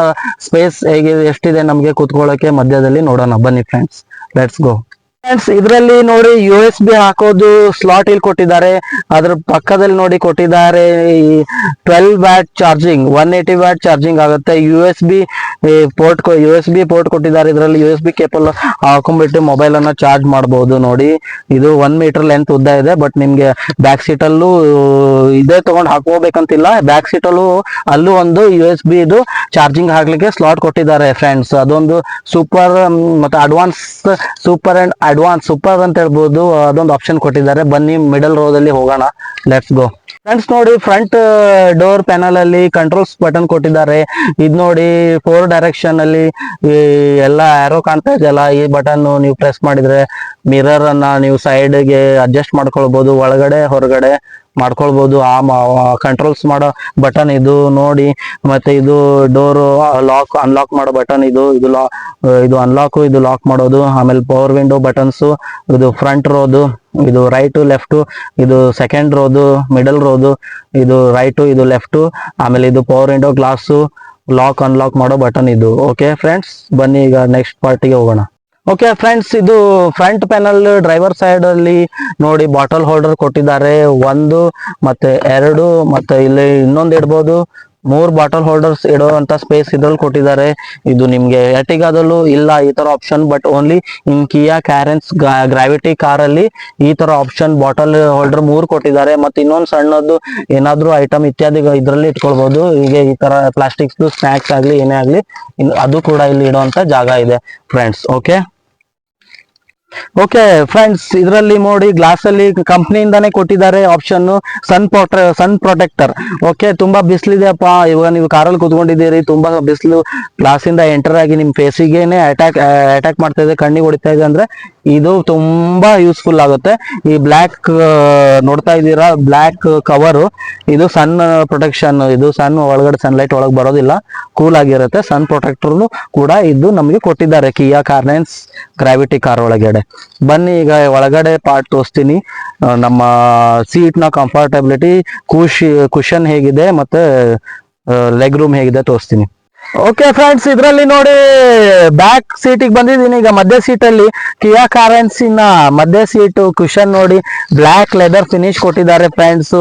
ಸ್ಪೇಸ್ ಹೇಗೆ ಎಷ್ಟಿದೆ ನಮ್ಗೆ ಕೂತ್ಕೊಳ್ಳೋಕೆ ಮಧ್ಯದಲ್ಲಿ ನೋಡೋಣ ಬನ್ನಿ ಫ್ರೆಂಡ್ಸ್. Let's go friends. ಇದರಲ್ಲಿ ನೋಡಿ USB ಹಾಕೋದು ಸ್ಲಾಟ್ ಇಲ್ಲಿ ಕೊಟ್ಟಿದ್ದಾರೆ. ಅದ್ರ ಪಕ್ಕದಲ್ಲಿ ನೋಡಿ ಕೊಟ್ಟಿದ್ದಾರೆ 12 ವ್ಯಾಟ್ ಚಾರ್ಜಿಂಗ್, 180 ವ್ಯಾಟ್ ಚಾರ್ಜಿಂಗ್ ಆಗುತ್ತೆ. USB ಪೋರ್ಟ್ ಕೊಟ್ಟಿದ್ದಾರೆ. ಇದರಲ್ಲಿ USB ಕೇಬಲ್ ಹಾಕೊಂಡ್ಬಿಟ್ಟು ಮೊಬೈಲ್ ಅನ್ನ ಚಾರ್ಜ್ ಮಾಡಬಹುದು. ನೋಡಿ ಇದು 1 ಮೀಟರ್ ಲೆಂತ್ ಉದ್ದ ಇದೆ. ಬಟ್ ನಿಮ್ಗೆ ಬ್ಯಾಕ್ ಸೀಟ್ ಅಲ್ಲೂ ಇದೇ ತಗೊಂಡು ಹಾಕೋಬೇಕಂತಿಲ್ಲ. ಬ್ಯಾಕ್ ಸೀಟ್ ಅಲ್ಲೂ ಒಂದು USB ಇದು ಚಾರ್ಜಿಂಗ್ ಹಾಕ್ಲಿಕ್ಕೆ ಸ್ಲಾಟ್ ಕೊಟ್ಟಿದ್ದಾರೆ ಫ್ರೆಂಡ್ಸ್. ಅದೊಂದು ಸೂಪರ್ ಮತ್ತೆ ಸೂಪರ್ ಅಂತ ಹೇಳ್ಬೋದು. ಅದೊಂದು ಆಪ್ಷನ್ ಕೊಟ್ಟಿದ್ದಾರೆ. ಬನ್ನಿ ಮಿಡಲ್ ರೋದಲ್ಲಿ ಹೋಗೋಣ. Let's go friends. ನೋಡಿ ಫ್ರಂಟ್ ಡೋರ್ ಪ್ಯಾನಲ್ ಅಲ್ಲಿ ಕಂಟ್ರೋಲ್ಸ್ ಬಟನ್ ಕೊಟ್ಟಿದ್ದಾರೆ. ಇದ್ ನೋಡಿ 4 ಡೈರೆಕ್ಷನ್ ಅಲ್ಲಿ ಎಲ್ಲ ಆರೋ ಕಾಣ್ತಾ ಇದೆಯಲ್ಲ, ಈ ಬಟನ್ ನೀವು ಪ್ರೆಸ್ ಮಾಡಿದ್ರೆ ಮಿರರ್ ಅನ್ನ ನೀವು ಸೈಡ್ ಗೆ ಅಡ್ಜಸ್ಟ್ ಮಾಡ್ಕೊಳ್ಬಹುದು, ಒಳಗಡೆ ಹೊರಗಡೆ ಮಾಡ್ಕೊಳ್ಬಹುದು. ಕಂಟ್ರೋಲ್ಸ್ ಮಾಡೋ ಬಟನ್ ಇದು ನೋಡಿ. ಮತ್ತೆ ಇದು ಡೋರ್ ಅನ್ಲಾಕ್ ಮಾಡೋ ಬಟನ್ ಇದು ಅನ್ಲಾಕ್, ಇದು ಲಾಕ್ ಮಾಡೋದು. ಆಮೇಲೆ ಪವರ್ ವಿಂಡೋ ಬಟನ್ಸ್, ಇದು ಫ್ರಂಟ್ ರೋದು, ಇದು ರೈಟ್ ಲೆಫ್ಟ್, ಇದು ಸೆಕೆಂಡ್ ರೋದು, ಮಿಡಲ್ ರೋದು, ಇದು ರೈಟ್, ಇದು ಲೆಫ್ಟ್. ಆಮೇಲೆ ಇದು power window glass, lock unlock ಮಾಡೋ ಬಟನ್ ಇದು. ಓಕೆ ಫ್ರೆಂಡ್ಸ್, ಬನ್ನಿ ಈಗ ನೆಕ್ಸ್ಟ್ ಪಾರ್ಟಿಗೆ ಹೋಗೋಣ. ಓಕೆ ಫ್ರೆಂಡ್ಸ್, ಇದು ಫ್ರಂಟ್ ಪ್ಯಾನಲ್ ಡ್ರೈವರ್ ಸೈಡ್ ಅಲ್ಲಿ ನೋಡಿ ಬಾಟಲ್ ಹೋಲ್ಡರ್ ಕೊಟ್ಟಿದ್ದಾರೆ. 1 ಮತ್ತೆ 2 ಮತ್ತೆ ಇಲ್ಲಿ ಇನ್ನೊಂದು ಇಡ್ಬೋದು. 3 ಬಾಟಲ್ ಹೋಲ್ಡರ್ಸ್ ಇಡುವಂತ ಸ್ಪೇಸ್ ಇದ್ರಲ್ಲಿ ಕೊಟ್ಟಿದ್ದಾರೆ. ಇದು ನಿಮ್ಗೆ ಎರ್ಟಿಗಾದಲ್ಲೂ ಇಲ್ಲ ಈ ತರ option, but only in Kia Carens Gravity car ಅಲ್ಲಿ ಈ ತರ ಆಪ್ಷನ್ ಬಾಟಲ್ ಹೋಲ್ಡರ್ 3 ಕೊಟ್ಟಿದ್ದಾರೆ. ಮತ್ತೆ ಇನ್ನೊಂದು ಸಣ್ಣದ್ದು ಏನಾದ್ರೂ ಐಟಮ್ ಇತ್ಯಾದಿ ಇದ್ರಲ್ಲಿ ಇಟ್ಕೊಳ್ಬಹುದು. ಹೀಗೆ ಈ ತರ ಪ್ಲಾಸ್ಟಿಕ್ಸ್ ಸ್ನಾಕ್ಸ್ ಆಗ್ಲಿ ಏನೇ ಆಗ್ಲಿ ಅದು ಕೂಡ ಇಲ್ಲಿ ಇಡುವಂತ ಜಾಗ ಇದೆ ಫ್ರೆಂಡ್ಸ್. ಓಕೆ ಫ್ರೆಂಡ್ಸ್, ಇದರಲ್ಲಿ ನೋಡಿ ಗ್ಲಾಸ್ ಅಲ್ಲಿ ಕಂಪ್ನಿಯಿಂದಾನೇ ಕೊಟ್ಟಿದ್ದಾರೆ ಆಪ್ಷನ್ ಸನ್ ಪ್ರೊಟೆಕ್ಟರ್. ಓಕೆ, ತುಂಬಾ ಬಿಸಿಲಿದೆಯಪ್ಪ, ಇವಾಗ ನೀವು ಕಾರಲ್ಲಿ ಕೂತ್ಕೊಂಡಿದ್ದೀರಿ, ತುಂಬಾ ಬಿಸಿಲು ಗ್ಲಾಸ್ ಇಂದ ಎಂಟರ್ ಆಗಿ ನಿಮ್ ಫೇಸಿಗೆನೆ ಅಟ್ಯಾಕ್ ಮಾಡ್ತಾ ಇದೆ, ಕಣ್ಣಿಗೆ ಹೊಡಿತಾ ಇದೆ ಅಂದ್ರೆ ಇದು ತುಂಬಾ ಯೂಸ್ಫುಲ್ ಆಗುತ್ತೆ. ಈ ಬ್ಲ್ಯಾಕ್ ನೋಡ್ತಾ ಇದ್ದೀರಾ, ಬ್ಲ್ಯಾಕ್ ಕವರ್, ಇದು ಸನ್ ಪ್ರೊಟೆಕ್ಷನ್. ಇದು ಸನ್ ಒಳಗಡೆ ಸನ್ಲೈಟ್ ಒಳಗೆ ಬರೋದಿಲ್ಲ, ಕೂಲ್ ಆಗಿರುತ್ತೆ. ಸನ್ ಪ್ರೊಟೆಕ್ಟರ್ ಕೂಡ ಇದು ನಮಗೆ ಕೊಟ್ಟಿದ್ದಾರೆ ಕಿಯಾ ಕಾರ್ನೆನ್ಸ್ ಗ್ರಾವಿಟಿ ಕಾರ್ ಒಳಗಡೆ. ಬನ್ನಿ ಈಗ ಒಳಗಡೆ ಪಾರ್ಟ್ ತೋರಿಸ್ತೀನಿ. ನಮ್ಮ ಸೀಟ್ ನ ಕಂಫರ್ಟಬಿಲಿಟಿ, ಕುಶನ್ ಹೇಗಿದೆ ಮತ್ತೆ ಲೆಗ್ ರೂಮ್ ಹೇಗಿದೆ ತೋರಿಸ್ತೀನಿ. ಓಕೆ ಫ್ರೆಂಡ್ಸ್, ಇದರಲ್ಲಿ ನೋಡಿ ಬ್ಯಾಕ್ ಸೀಟಿಗೆ ಬಂದಿದ್ದೀನಿ. ಈಗ ಮಧ್ಯ ಸೀಟಲ್ಲಿ ಕಿಯಾ ಕಾರೆನ್ಸಿನ ಮಧ್ಯ ಸೀಟು ಕುಶನ್ ನೋಡಿ ಬ್ಲ್ಯಾಕ್ ಲೆದರ್ ಫಿನಿಶ್ ಕೊಟ್ಟಿದ್ದಾರೆ ಫ್ರೆಂಡ್ಸ್.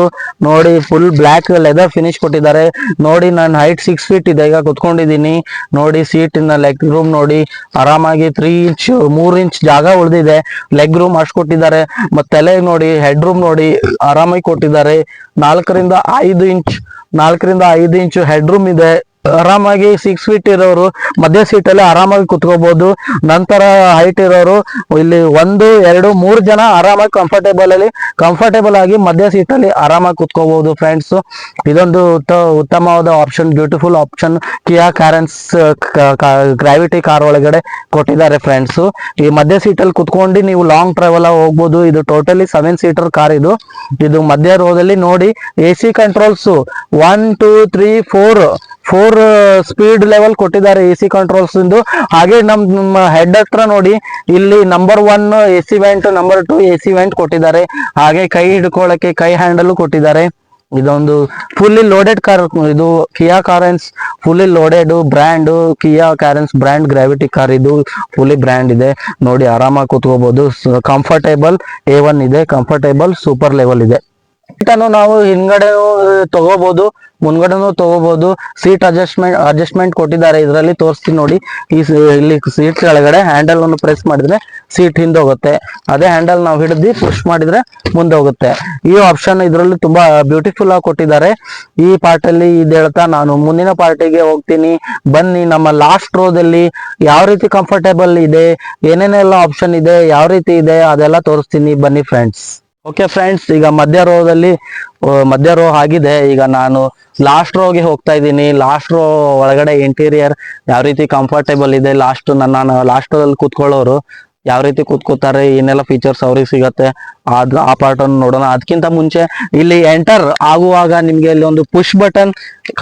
ನೋಡಿ ಫುಲ್ ಬ್ಲ್ಯಾಕ್ ಲೆದರ್ ಫಿನಿಶ್ ಕೊಟ್ಟಿದ್ದಾರೆ. ನೋಡಿ ನನ್ನ ಹೈಟ್ 6 ಫೀಟ್ ಇದೆ, ಈಗ ಕುತ್ಕೊಂಡಿದ್ದೀನಿ. ನೋಡಿ ಸೀಟಿನ ಲೆಗ್ ರೂಮ್ ನೋಡಿ ಆರಾಮಾಗಿ 3 ಇಂಚ್ ಜಾಗ ಉಳಿದಿದೆ. ಲೆಗ್ ರೂಮ್ ಅಷ್ಟು ಕೊಟ್ಟಿದ್ದಾರೆ. ಮತ್ತೆ ತಲೆಗೆ ನೋಡಿ ಹೆಡ್ ರೂಮ್ ನೋಡಿ ಆರಾಮಾಗಿ ಕೊಟ್ಟಿದ್ದಾರೆ. 4 ರಿಂದ 5 ಇಂಚು ಹೆಡ್ ರೂಮ್ ಇದೆ. ಆರಾಮಾಗಿ 6 ಫೀಟ್ ಇರೋರು ಮಧ್ಯ ಸೀಟಲ್ಲಿ ಆರಾಮಾಗಿ ಕುತ್ಕೋಬಹುದು. ನಂತರ ಹೈಟ್ ಇರೋರು ಇಲ್ಲಿ 1, 2, 3 ಜನ ಆರಾಮಾಗಿ ಕಂಫರ್ಟೇಬಲ್ ಆಗಿ ಮಧ್ಯ ಸೀಟಲ್ಲಿ ಆರಾಮಾಗಿ ಕುತ್ಕೋಬಹುದು ಫ್ರೆಂಡ್ಸ್. ಇದೊಂದು ಉತ್ತಮವಾದ ಆಪ್ಷನ್, ಬ್ಯೂಟಿಫುಲ್ ಆಪ್ಷನ್ ಕಿಯಾ ಕಾರೆನ್ಸ್ ಗ್ರಾವಿಟಿ ಕಾರ್ ಒಳಗಡೆ ಕೊಟ್ಟಿದ್ದಾರೆ ಫ್ರೆಂಡ್ಸ್. ಈ ಮಧ್ಯ ಸೀಟಲ್ಲಿ ಕುತ್ಕೊಂಡು ನೀವು ಲಾಂಗ್ ಟ್ರಾವೆಲ್ ಹೋಗ್ಬೋದು. ಇದು ಟೋಟಲಿ 7 ಸೀಟರ್ ಕಾರ್. ಇದು ಮಧ್ಯ ರೋದಲ್ಲಿ ನೋಡಿ AC ಕಂಟ್ರೋಲ್ಸ್ 1, 2, 3, 4 ಸ್ಪೀಡ್ ಲೆವೆಲ್ ಕೊಟ್ಟಿದ್ದಾರೆ AC ಕಂಟ್ರೋಲ್ಸ್ ಇಂದು. ಹಾಗೆ ನಮ್ಮ ಹೆಡ್ ಹತ್ರ ನೋಡಿ ಇಲ್ಲಿ number 1 AC vent, number 2 AC vent ಕೊಟ್ಟಿದ್ದಾರೆ. ಹಾಗೆ ಕೈ ಹಿಡ್ಕೊಳ್ಳಕ್ಕೆ ಕೈ ಹ್ಯಾಂಡಲ್ ಕೊಟ್ಟಿದ್ದಾರೆ. ಇದೊಂದು ಫುಲ್ಲಿ ಲೋಡೆಡ್ ಕಾರ್. ಇದು ಕಿಯಾ ಕಾರೆನ್ಸ್ ಫುಲ್ಲಿ ಲೋಡೆಡ್ ಬ್ರ್ಯಾಂಡ್. ಕಿಯಾ ಕಾರೆನ್ಸ್ ಬ್ರ್ಯಾಂಡ್ ಗ್ರಾವಿಟಿ ಕಾರ್. ಇದು ಫುಲ್ಲಿ ಬ್ರ್ಯಾಂಡ್ ಇದೆ ನೋಡಿ, ಆರಾಮಾಗಿ ಕೂತ್ಕೋಬಹುದು. ಕಂಫರ್ಟೇಬಲ್ A1 ಇದೆ, ಕಂಫರ್ಟೇಬಲ್ ಸೂಪರ್ ಲೆವೆಲ್ ಇದೆ. ನಾವು ಹಿಂದ್ಗಡೆ ತಗೋಬಹುದು, ಮುಂದ್ಗಡೆನೂ ತಗೋಬಹುದು. ಸೀಟ್ ಅಡ್ಜಸ್ಟ್ಮೆಂಟ್ ಕೊಟ್ಟಿದ್ದಾರೆ, ಇದರಲ್ಲಿ ತೋರಿಸ್ತೀನಿ ನೋಡಿ. ಇಲ್ಲಿ ಸೀಟ್ ಕೆಳಗಡೆ ಹ್ಯಾಂಡಲ್ ಅನ್ನು ಪ್ರೆಸ್ ಮಾಡಿದ್ರೆ ಸೀಟ್ ಹಿಂದೆ ಹೋಗುತ್ತೆ, ಅದೇ ಹ್ಯಾಂಡಲ್ ನಾವು ಹಿಡಿದು ಪುಷ್ ಮಾಡಿದ್ರೆ ಮುಂದೆ ಹೋಗುತ್ತೆ. ಈ ಆಪ್ಷನ್ ಇದರಲ್ಲಿ ತುಂಬಾ ಬ್ಯೂಟಿಫುಲ್ ಆಗಿ ಕೊಟ್ಟಿದ್ದಾರೆ. ಈ ಪಾರ್ಟ್ ಅಲ್ಲಿ ಇದು ಹೇಳ್ತಾ ನಾನು ಮುಂದಿನ ಪಾರ್ಟಿಗೆ ಹೋಗ್ತೀನಿ. ಬನ್ನಿ, ನಮ್ಮ ಲಾಸ್ಟ್ ರೋದಲ್ಲಿ ಯಾವ ರೀತಿ ಕಂಫರ್ಟೇಬಲ್ ಇದೆ, ಏನೇನೆಲ್ಲ ಆಪ್ಷನ್ ಇದೆ, ಯಾವ ರೀತಿ ಇದೆ ಅದೆಲ್ಲ ತೋರಿಸ್ತೀನಿ. ಬನ್ನಿ ಫ್ರೆಂಡ್ಸ್. ಓಕೆ ಫ್ರೆಂಡ್ಸ್, ಈಗ ಮಧ್ಯ ರೋ ಆಗಿದೆ. ಈಗ ನಾನು ಲಾಸ್ಟ್ ರೋಗೆ ಹೋಗ್ತಾ ಇದ್ದೀನಿ. ಲಾಸ್ಟ್ ರೋ ಒಳಗಡೆ ಇಂಟೀರಿಯರ್ ಯಾವ ರೀತಿ ಕಂಫರ್ಟೇಬಲ್ ಇದೆ, ನಾನು ಲಾಸ್ಟ್ ರೋದಲ್ಲಿ ಕೂತ್ಕೊಳ್ಳೋರು ಯಾವ ರೀತಿ ಕೂತ್ಕೋತಾರೆ, ಏನೆಲ್ಲ ಫೀಚರ್ಸ್ ಅವ್ರಿಗೆ ಸಿಗತ್ತೆ, ಆ ಪಾರ್ಟ್ ಅನ್ನು ನೋಡೋಣ. ಅದಕ್ಕಿಂತ ಮುಂಚೆ ಇಲ್ಲಿ ಎಂಟರ್ ಆಗುವಾಗ ನಿಮ್ಗೆ ಇಲ್ಲಿ ಒಂದು ಪುಷ್ ಬಟನ್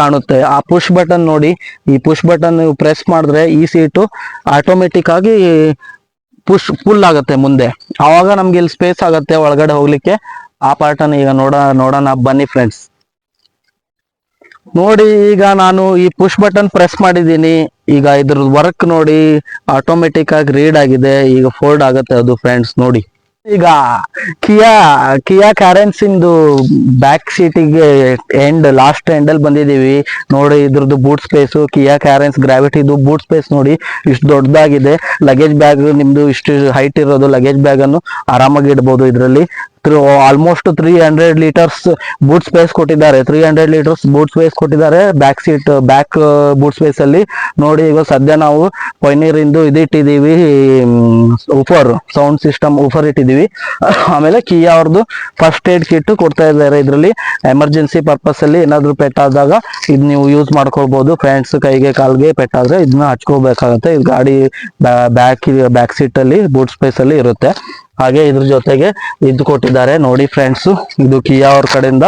ಕಾಣುತ್ತೆ. ಆ ಪುಷ್ ಬಟನ್ ನೋಡಿ, ಈ ಪುಷ್ ಬಟನ್ ಪ್ರೆಸ್ ಮಾಡಿದ್ರೆ ಈ ಸೀಟು ಆಟೋಮೆಟಿಕ್ ಆಗಿ ಫುಲ್ ಆಗುತ್ತೆ ಮುಂದೆ. ಆವಾಗ ನಮ್ಗೆ ಇಲ್ಲಿ ಸ್ಪೇಸ್ ಆಗುತ್ತೆ ಒಳಗಡೆ ಹೋಗ್ಲಿಕ್ಕೆ. ಆ ಪಾರ್ಟ್ ಅನ್ನು ಈಗ ನೋಡೋಣ ಬನ್ನಿ ಫ್ರೆಂಡ್ಸ್. ನೋಡಿ, ಈಗ ನಾನು ಈ ಪುಷ್ ಬಟನ್ ಪ್ರೆಸ್ ಮಾಡಿದ್ದೀನಿ. ಈಗ ಇದ್ರ ವರ್ಕ್ ನೋಡಿ, ಆಟೋಮೆಟಿಕ್ ಆಗಿ ರೀಡ್ ಆಗಿದೆ. ಈಗ ಫೋಲ್ಡ್ ಆಗುತ್ತೆ ಅದು ಫ್ರೆಂಡ್ಸ್ ನೋಡಿ. ಈಗ ಕಿಯಾ ಕಾರೆನ್ಸ್ ಇಂದು ಬ್ಯಾಕ್ ಸೀಟಿಗೆ ಲಾಸ್ಟ್ ಎಂಡ್ ಅಲ್ಲಿ ಬಂದಿದೀವಿ ನೋಡಿ. ಇದ್ರದ್ದು ಬೂಟ್ ಸ್ಪೇಸ್, ಕಿಯಾ ಕಾರೆನ್ಸ್ ಗ್ರಾವಿಟಿದು ಬೂಟ್ ಸ್ಪೇಸ್ ನೋಡಿ, ಇಷ್ಟು ದೊಡ್ಡದಾಗಿದೆ. ಲಗೇಜ್ ಬ್ಯಾಗ್ ನಿಮ್ದು ಇಷ್ಟು ಹೈಟ್ ಇರೋದು ಲಗೇಜ್ ಬ್ಯಾಗ್ ಅನ್ನು ಆರಾಮಾಗಿ ಇಡ್ಬೋದು. ಇದರಲ್ಲಿ ಆಲ್ಮೋಸ್ಟ್ 300 ಲೀಟರ್ಸ್ ಬೂಟ್ ಸ್ಪೇಸ್ ಕೊಟ್ಟಿದ್ದಾರೆ. 300 ಲೀಟರ್ಸ್ ಬೂಟ್ ಸ್ಪೇಸ್ ಕೊಟ್ಟಿದ್ದಾರೆ ಬ್ಯಾಕ್ ಬೂಟ್ ಸ್ಪೇಸ್ ಅಲ್ಲಿ ನೋಡಿ. ಈಗ ಸದ್ಯ ನಾವು ಪೈನೀರ್ ಇಂದು ಇಟ್ಟಿದ್ದೀವಿ, ಊಫರ್ ಸೌಂಡ್ ಸಿಸ್ಟಮ್ ಊಫರ್ ಇಟ್ಟಿದ್ದೀವಿ. ಆಮೇಲೆ ಕಿಯಾ ಅವ್ರದ್ದು ಫಸ್ಟ್ ಏಡ್ ಕಿಟ್ ಕೊಡ್ತಾ ಇದ್ದಾರೆ. ಇದರಲ್ಲಿ ಎಮರ್ಜೆನ್ಸಿ ಪರ್ಪಸ್ ಅಲ್ಲಿ ಏನಾದ್ರು ಪೆಟ್ಟಾದಾಗ ಇದು ನೀವು ಯೂಸ್ ಮಾಡ್ಕೊಳ್ಬಹುದು ಫ್ರೆಂಡ್ಸ್. ಕೈಗೆ ಕಾಲ್ಗೆ ಪೆಟ್ಟಾದ್ರೆ ಇದನ್ನ ಹಚ್ಕೋಬೇಕಾಗತ್ತೆ. ಇದು ಗಾಡಿ ಬ್ಯಾಕ್ ಸೀಟ್ ಅಲ್ಲಿ ಬೂಟ್ ಸ್ಪೇಸ್ ಅಲ್ಲಿ ಇರುತ್ತೆ. ಹಾಗೆ ಇದ್ರ ಜೊತೆಗೆ ಇದು ಕೊಟ್ಟಿದ್ದಾರೆ ನೋಡಿ ಫ್ರೆಂಡ್ಸ್. ಇದು ಕಿಯಾ ಅವ್ರ ಕಡೆಯಿಂದ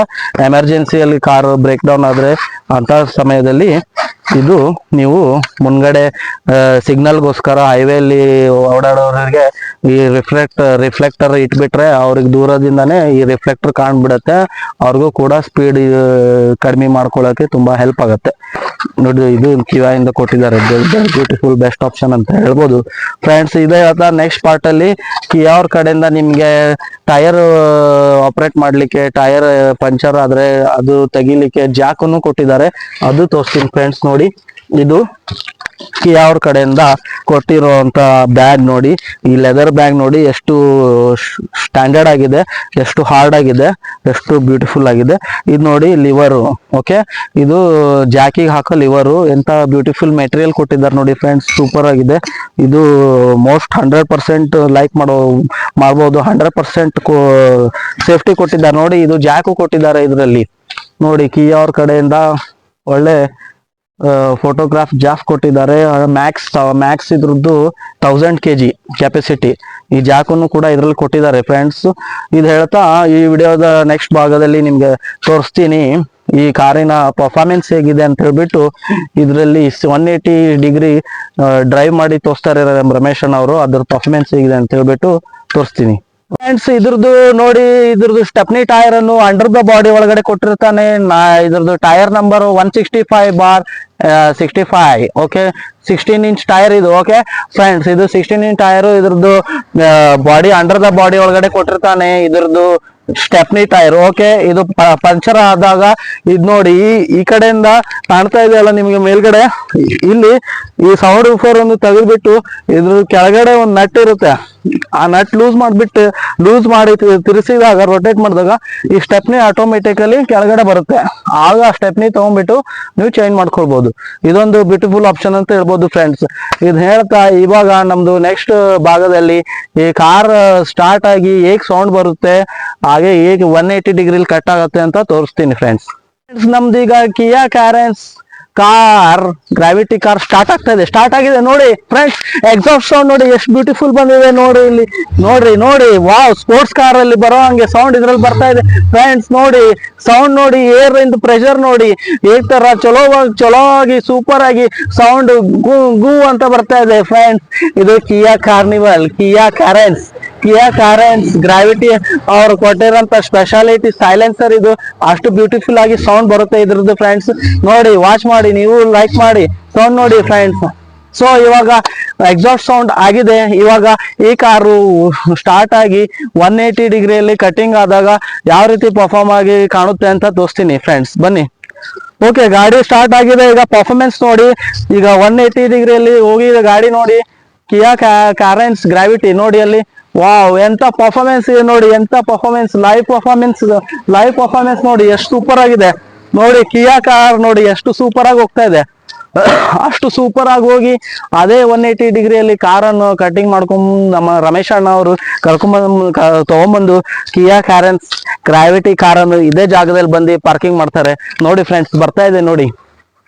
ಎಮರ್ಜೆನ್ಸಿಯಲ್ಲಿ ಕಾರ್ ಬ್ರೇಕ್ ಡೌನ್ ಆದ್ರೆ ಅಂತ ಸಮಯದಲ್ಲಿ ಇದು ನೀವು ಮುಂದ್ಗಡೆ ಸಿಗ್ನಲ್ಗೋಸ್ಕರ ಹೈವೇಲಿ ಓಡಾಡೋರಿಗೆ ಈ ರಿಫ್ಲೆಕ್ಟರ್ ಇಟ್ಬಿಟ್ರೆ ಅವ್ರಿಗೆ ದೂರದಿಂದಾನೇ ಈ ರಿಫ್ಲೆಕ್ಟರ್ ಕಾಣ್ಬಿಡತ್ತೆ. ಅವ್ರಿಗೂ ಕೂಡ ಸ್ಪೀಡ್ ಕಡಿಮೆ ಮಾಡ್ಕೊಳ್ಳೋಕೆ ತುಂಬಾ ಹೆಲ್ಪ್ ಆಗುತ್ತೆ ನೋಡಿ. ಇದು ಕಿಯಾ ಇಂದ ಕೊಟ್ಟಿದ್ದಾರೆ, ಬ್ಯೂಟಿಫುಲ್ ಬೆಸ್ಟ್ ಆಪ್ಷನ್ ಅಂತ ಹೇಳ್ಬೋದು ಫ್ರೆಂಡ್ಸ್. ಇದೇ ನೆಕ್ಸ್ಟ್ ಪಾರ್ಟ್ ಅಲ್ಲಿ ಕಿಯಾ ಅವ್ರ ಕಡೆಯಿಂದ ನಿಮ್ಗೆ ಟೈರ್ ಆಪರೇಟ್ ಮಾಡ್ಲಿಕ್ಕೆ, ಟೈರ್ ಪಂಚರ್ ಆದ್ರೆ ಅದು ತೆಗಿಲಿಕ್ಕೆ ಜಾಕ್ ಅನ್ನು ಕೊಟ್ಟಿದ್ದಾರೆ. ಅದು ತೋರಿಸ್ತೀನಿ ಫ್ರೆಂಡ್ಸ್ ನೋಡಿ. ಇದು ಕಿಯಾ ಅವ್ರ ಕಡೆಯಿಂದ ಕೊಟ್ಟಿರುವಂತ ಬ್ಯಾಗ್ ನೋಡಿ. ಈ ಲೆದರ್ ಬ್ಯಾಗ್ ನೋಡಿ ಎಷ್ಟು ಸ್ಟ್ಯಾಂಡರ್ಡ್ ಆಗಿದೆ, ಎಷ್ಟು ಹಾರ್ಡ್ ಆಗಿದೆ, ಎಷ್ಟು ಬ್ಯೂಟಿಫುಲ್ ಆಗಿದೆ. ಇದು ನೋಡಿ ಲಿವರು. ಓಕೆ, ಇದು ಜಾಕಿಗೆ ಹಾಕೋ ಲಿವರು. ಎಂತ ಬ್ಯೂಟಿಫುಲ್ ಮೆಟೀರಿಯಲ್ ಕೊಟ್ಟಿದ್ದಾರೆ ನೋಡಿ ಫ್ರೆಂಡ್ಸ್, ಸೂಪರ್ ಆಗಿದೆ. ಇದು ಮೋಸ್ಟ್ 100% ಲೈಕ್ ಮಾಡ್ಬೋದು. 100% ಸೇಫ್ಟಿ ಕೊಟ್ಟಿದ್ದಾರೆ ನೋಡಿ. ಇದು ಜಾಕು ಕೊಟ್ಟಿದ್ದಾರೆ ಇದರಲ್ಲಿ ನೋಡಿ. ಕಿಯಾ ಅವ್ರ ಕಡೆಯಿಂದ ಒಳ್ಳೆ ಫೋಟೋಗ್ರಾಫ್ ಜಾಕ್ ಕೊಟ್ಟಿದ್ದಾರೆ. ಮ್ಯಾಕ್ಸ್ ಇದ್ರದ್ದು 1000 kg ಕೆಪಾಸಿಟಿ. ಈ ಜಾಕನ್ನು ಕೂಡ ಇದ್ರಲ್ಲಿ ಕೊಟ್ಟಿದ್ದಾರೆ ಫ್ರೆಂಡ್ಸ್. ಇದು ಹೇಳ್ತಾ ಈ ವಿಡಿಯೋದ ನೆಕ್ಸ್ಟ್ ಭಾಗದಲ್ಲಿ ನಿಮ್ಗೆ ತೋರಿಸ್ತೀನಿ ಈ ಕಾರಿನ ಪರ್ಫಾರ್ಮೆನ್ಸ್ ಹೇಗಿದೆ ಅಂತ ಹೇಳ್ಬಿಟ್ಟು. ಇದರಲ್ಲಿ 180 ಡಿಗ್ರಿ ಡ್ರೈವ್ ಮಾಡಿ ತೋರಿಸ್ತಾರೆ ರಮೇಶ್ ಅವರು. ಅದ್ರ ಪರ್ಫಾರ್ಮೆನ್ಸ್ ಹೇಗಿದೆ ಅಂತ ಹೇಳ್ಬಿಟ್ಟು ತೋರಿಸ್ತೀನಿ ಫ್ರೆಂಡ್ಸ್. ಇದ್ರದ್ದು ನೋಡಿ, ಇದ್ರದ್ದು ಸ್ಟೆಪ್ನಿ ಟೈರ್ ಅನ್ನು ಅಂಡರ್ ದ ಬಾಡಿ ಒಳಗಡೆ ಕೊಟ್ಟಿರ್ತಾನೆ. ಇದ್ರದ್ದು tyre number 165/65. Okay, 16 inch tyre ಇದು. ಓಕೆ ಫ್ರೆಂಡ್ಸ್, ಇದು 16 ಇಂಚ್ ಟೈರ್. ಇದ್ರದ್ದು ಬಾಡಿ ಅಂಡರ್ ದ ಬಾಡಿ ಒಳಗಡೆ ಕೊಟ್ಟಿರ್ತಾನೆ. ಇದ್ರದ್ದು ಸ್ಟೆಪ್ನಿ ಟೈರ್. ಓಕೆ, ಇದು ಪಂಚರ್ ಆದಾಗ ಇದು ನೋಡಿ, ಈ ಕಡೆಯಿಂದ ಕಾಣ್ತಾ ಇದೆಯಲ್ಲ ನಿಮಗೆ ಮೇಲ್ಗಡೆ, ಇಲ್ಲಿ ಈ ಸೌಂಡ್ ಊಫರ್ ಒಂದು ತೆಗೆದ್ಬಿಟ್ಟು ಇದ್ರ ಕೆಳಗಡೆ ಒಂದು ನಟ್ ಇರುತ್ತೆ. ಆ ನಟ್ ಲೂಸ್ ಮಾಡಿ ತಿರ್ಸಿದಾಗ, ರೊಟೇಟ್ ಮಾಡಿದಾಗ ಈ ಸ್ಟೆಪ್ನಿ ಆಟೋಮೆಟಿಕಲಿ ಕೆಳಗಡೆ ಬರುತ್ತೆ. ಆಗ ಆ ಸ್ಟೆಪ್ನಿ ತಗೊಂಡ್ಬಿಟ್ಟು ನೀವು ಚೇಂಜ್ ಮಾಡ್ಕೊಳ್ಬಹುದು. ಇದೊಂದು ಬ್ಯೂಟಿಫುಲ್ ಆಪ್ಷನ್ ಅಂತ ಹೇಳ್ಬೋದು ಫ್ರೆಂಡ್ಸ್. ಇದು ಹೇಳ್ತಾ ಇವಾಗ ನಮ್ದು ನೆಕ್ಸ್ಟ್ ಭಾಗದಲ್ಲಿ ಈ ಕಾರ್ ಸ್ಟಾರ್ಟ್ ಆಗಿ ಹೇಗ್ ಸೌಂಡ್ ಬರುತ್ತೆ, ಹಾಗೆ ಹೇಗೆ 180 ಡಿಗ್ರಿಲಿ ಕಟ್ ಆಗುತ್ತೆ ಅಂತ ತೋರಿಸ್ತೀನಿ ಫ್ರೆಂಡ್ಸ್. ನಮ್ದು ಈಗ ಕಿಯಾ ಕಾರೆನ್ಸ್ ಕಾರ್ ಗ್ರಾವಿಟಿ ಕಾರ್ ಸ್ಟಾರ್ಟ್ ಆಗಿದೆ ನೋಡಿ ಫ್ರೆಂಡ್ಸ್. ಎಕ್ಸಾಸ್ಟ್ ಸೌಂಡ್ ನೋಡಿ ಎಷ್ಟು ಬ್ಯೂಟಿಫುಲ್ ಬಂದಿದೆ ನೋಡಿ. ಇಲ್ಲಿ ನೋಡ್ರಿ ವಾವ್, ಸ್ಪೋರ್ಟ್ಸ್ ಕಾರ್ ಅಲ್ಲಿ ಬರೋ ಹಂಗೆ ಸೌಂಡ್ ಇದ್ರಲ್ಲಿ ಬರ್ತಾ ಇದೆ ಫ್ರೆಂಡ್ಸ್. ನೋಡಿ ಸೌಂಡ್ ನೋಡಿ, ಏರ್ ಇಂದ ಪ್ರೆಷರ್ ನೋಡಿ, ಈ ತರ ಚಲೋ ಆಗಿ ಸೂಪರ್ ಆಗಿ ಸೌಂಡ್ ಗೂ ಅಂತ ಬರ್ತಾ ಇದೆ ಫ್ರೆಂಡ್ಸ್. ಇದು ಕಿಯಾ ಕಾರ್ನಿವಲ್, ಕಿಯಾ ಕಾರೆನ್ಸ್ ಕಿಯಾ ಕ್ಯಾರೆನ್ಸ್ ಗ್ರಾವಿಟಿ ಅವ್ರು ಕೊಟ್ಟಿರೋಂತ ಸ್ಪೆಷಾಲಿಟಿ ಸೈಲೆನ್ಸರ್ ಇದು ಅಷ್ಟು ಬ್ಯೂಟಿಫುಲ್ ಆಗಿ ಸೌಂಡ್ ಬರುತ್ತೆ ಇದ್ರದ್ದು ಫ್ರೆಂಡ್ಸ್. ನೋಡಿ ವಾಚ್ ಮಾಡಿ, ನೀವು ಲೈಕ್ ಮಾಡಿ, ಸೌಂಡ್ ನೋಡಿ ಫ್ರೆಂಡ್ಸ್. ಸೊ ಇವಾಗ ಎಕ್ಸಾಸ್ಟ್ ಸೌಂಡ್ ಆಗಿದೆ. ಇವಾಗ ಈ ಕಾರು ಸ್ಟಾರ್ಟ್ ಆಗಿ 180 ಡಿಗ್ರಿಯಲ್ಲಿ ಕಟಿಂಗ್ ಆದಾಗ ಯಾವ ರೀತಿ ಪರ್ಫಾರ್ಮ್ ಆಗಿ ಕಾಣುತ್ತೆ ಅಂತ ತೋರಿಸ್ತೀನಿ ಫ್ರೆಂಡ್ಸ್, ಬನ್ನಿ. ಓಕೆ, ಗಾಡಿ ಸ್ಟಾರ್ಟ್ ಆಗಿದೆ. ಈಗ ಪರ್ಫಾರ್ಮೆನ್ಸ್ ನೋಡಿ. ಈಗ 180 ಡಿಗ್ರಿಯಲ್ಲಿ ಹೋಗಿ ಗಾಡಿ ನೋಡಿ. ಕಿಯಾ ಕ್ಯಾರೆನ್ಸ್ ಗ್ರಾವಿಟಿ ನೋಡಿ ಅಲ್ಲಿ. ವಾವ್, ಎಂತ ಪರ್ಫಾರ್ಮೆನ್ಸ್ ಇದೆ ನೋಡಿ, ಎಂತ ಪರ್ಫಾರ್ಮೆನ್ಸ್, ಲೈವ್ ಪರ್ಫಾರ್ಮೆನ್ಸ್ ನೋಡಿ ಎಷ್ಟು ಸೂಪರ್ ಆಗಿದೆ ನೋಡಿ. ಕಿಯಾ ಕಾರ್ ನೋಡಿ ಎಷ್ಟು ಸೂಪರ್ ಆಗಿ ಹೋಗ್ತಾ ಇದೆ. ಅಷ್ಟು ಸೂಪರ್ ಆಗಿ ಹೋಗಿ ಅದೇ 180 ಡಿಗ್ರಿಯಲ್ಲಿ ಕಾರನ್ನು ಕಟಿಂಗ್ ಮಾಡ್ಕೊಂಡ್ ನಮ್ಮ ರಮೇಶ್ ಅಣ್ಣ ಅವರು ತಗೊಂಬಂದು ಕಿಯಾ ಕ್ಯಾರೆನ್ಸ್ ಗ್ರಾವಿಟಿ ಕಾರನ್ನು ಇದೇ ಜಾಗದಲ್ಲಿ ಬಂದು ಪಾರ್ಕಿಂಗ್ ಮಾಡ್ತಾರೆ ನೋಡಿ ಫ್ರೆಂಡ್ಸ್. ಬರ್ತಾ ಇದೆ ನೋಡಿ,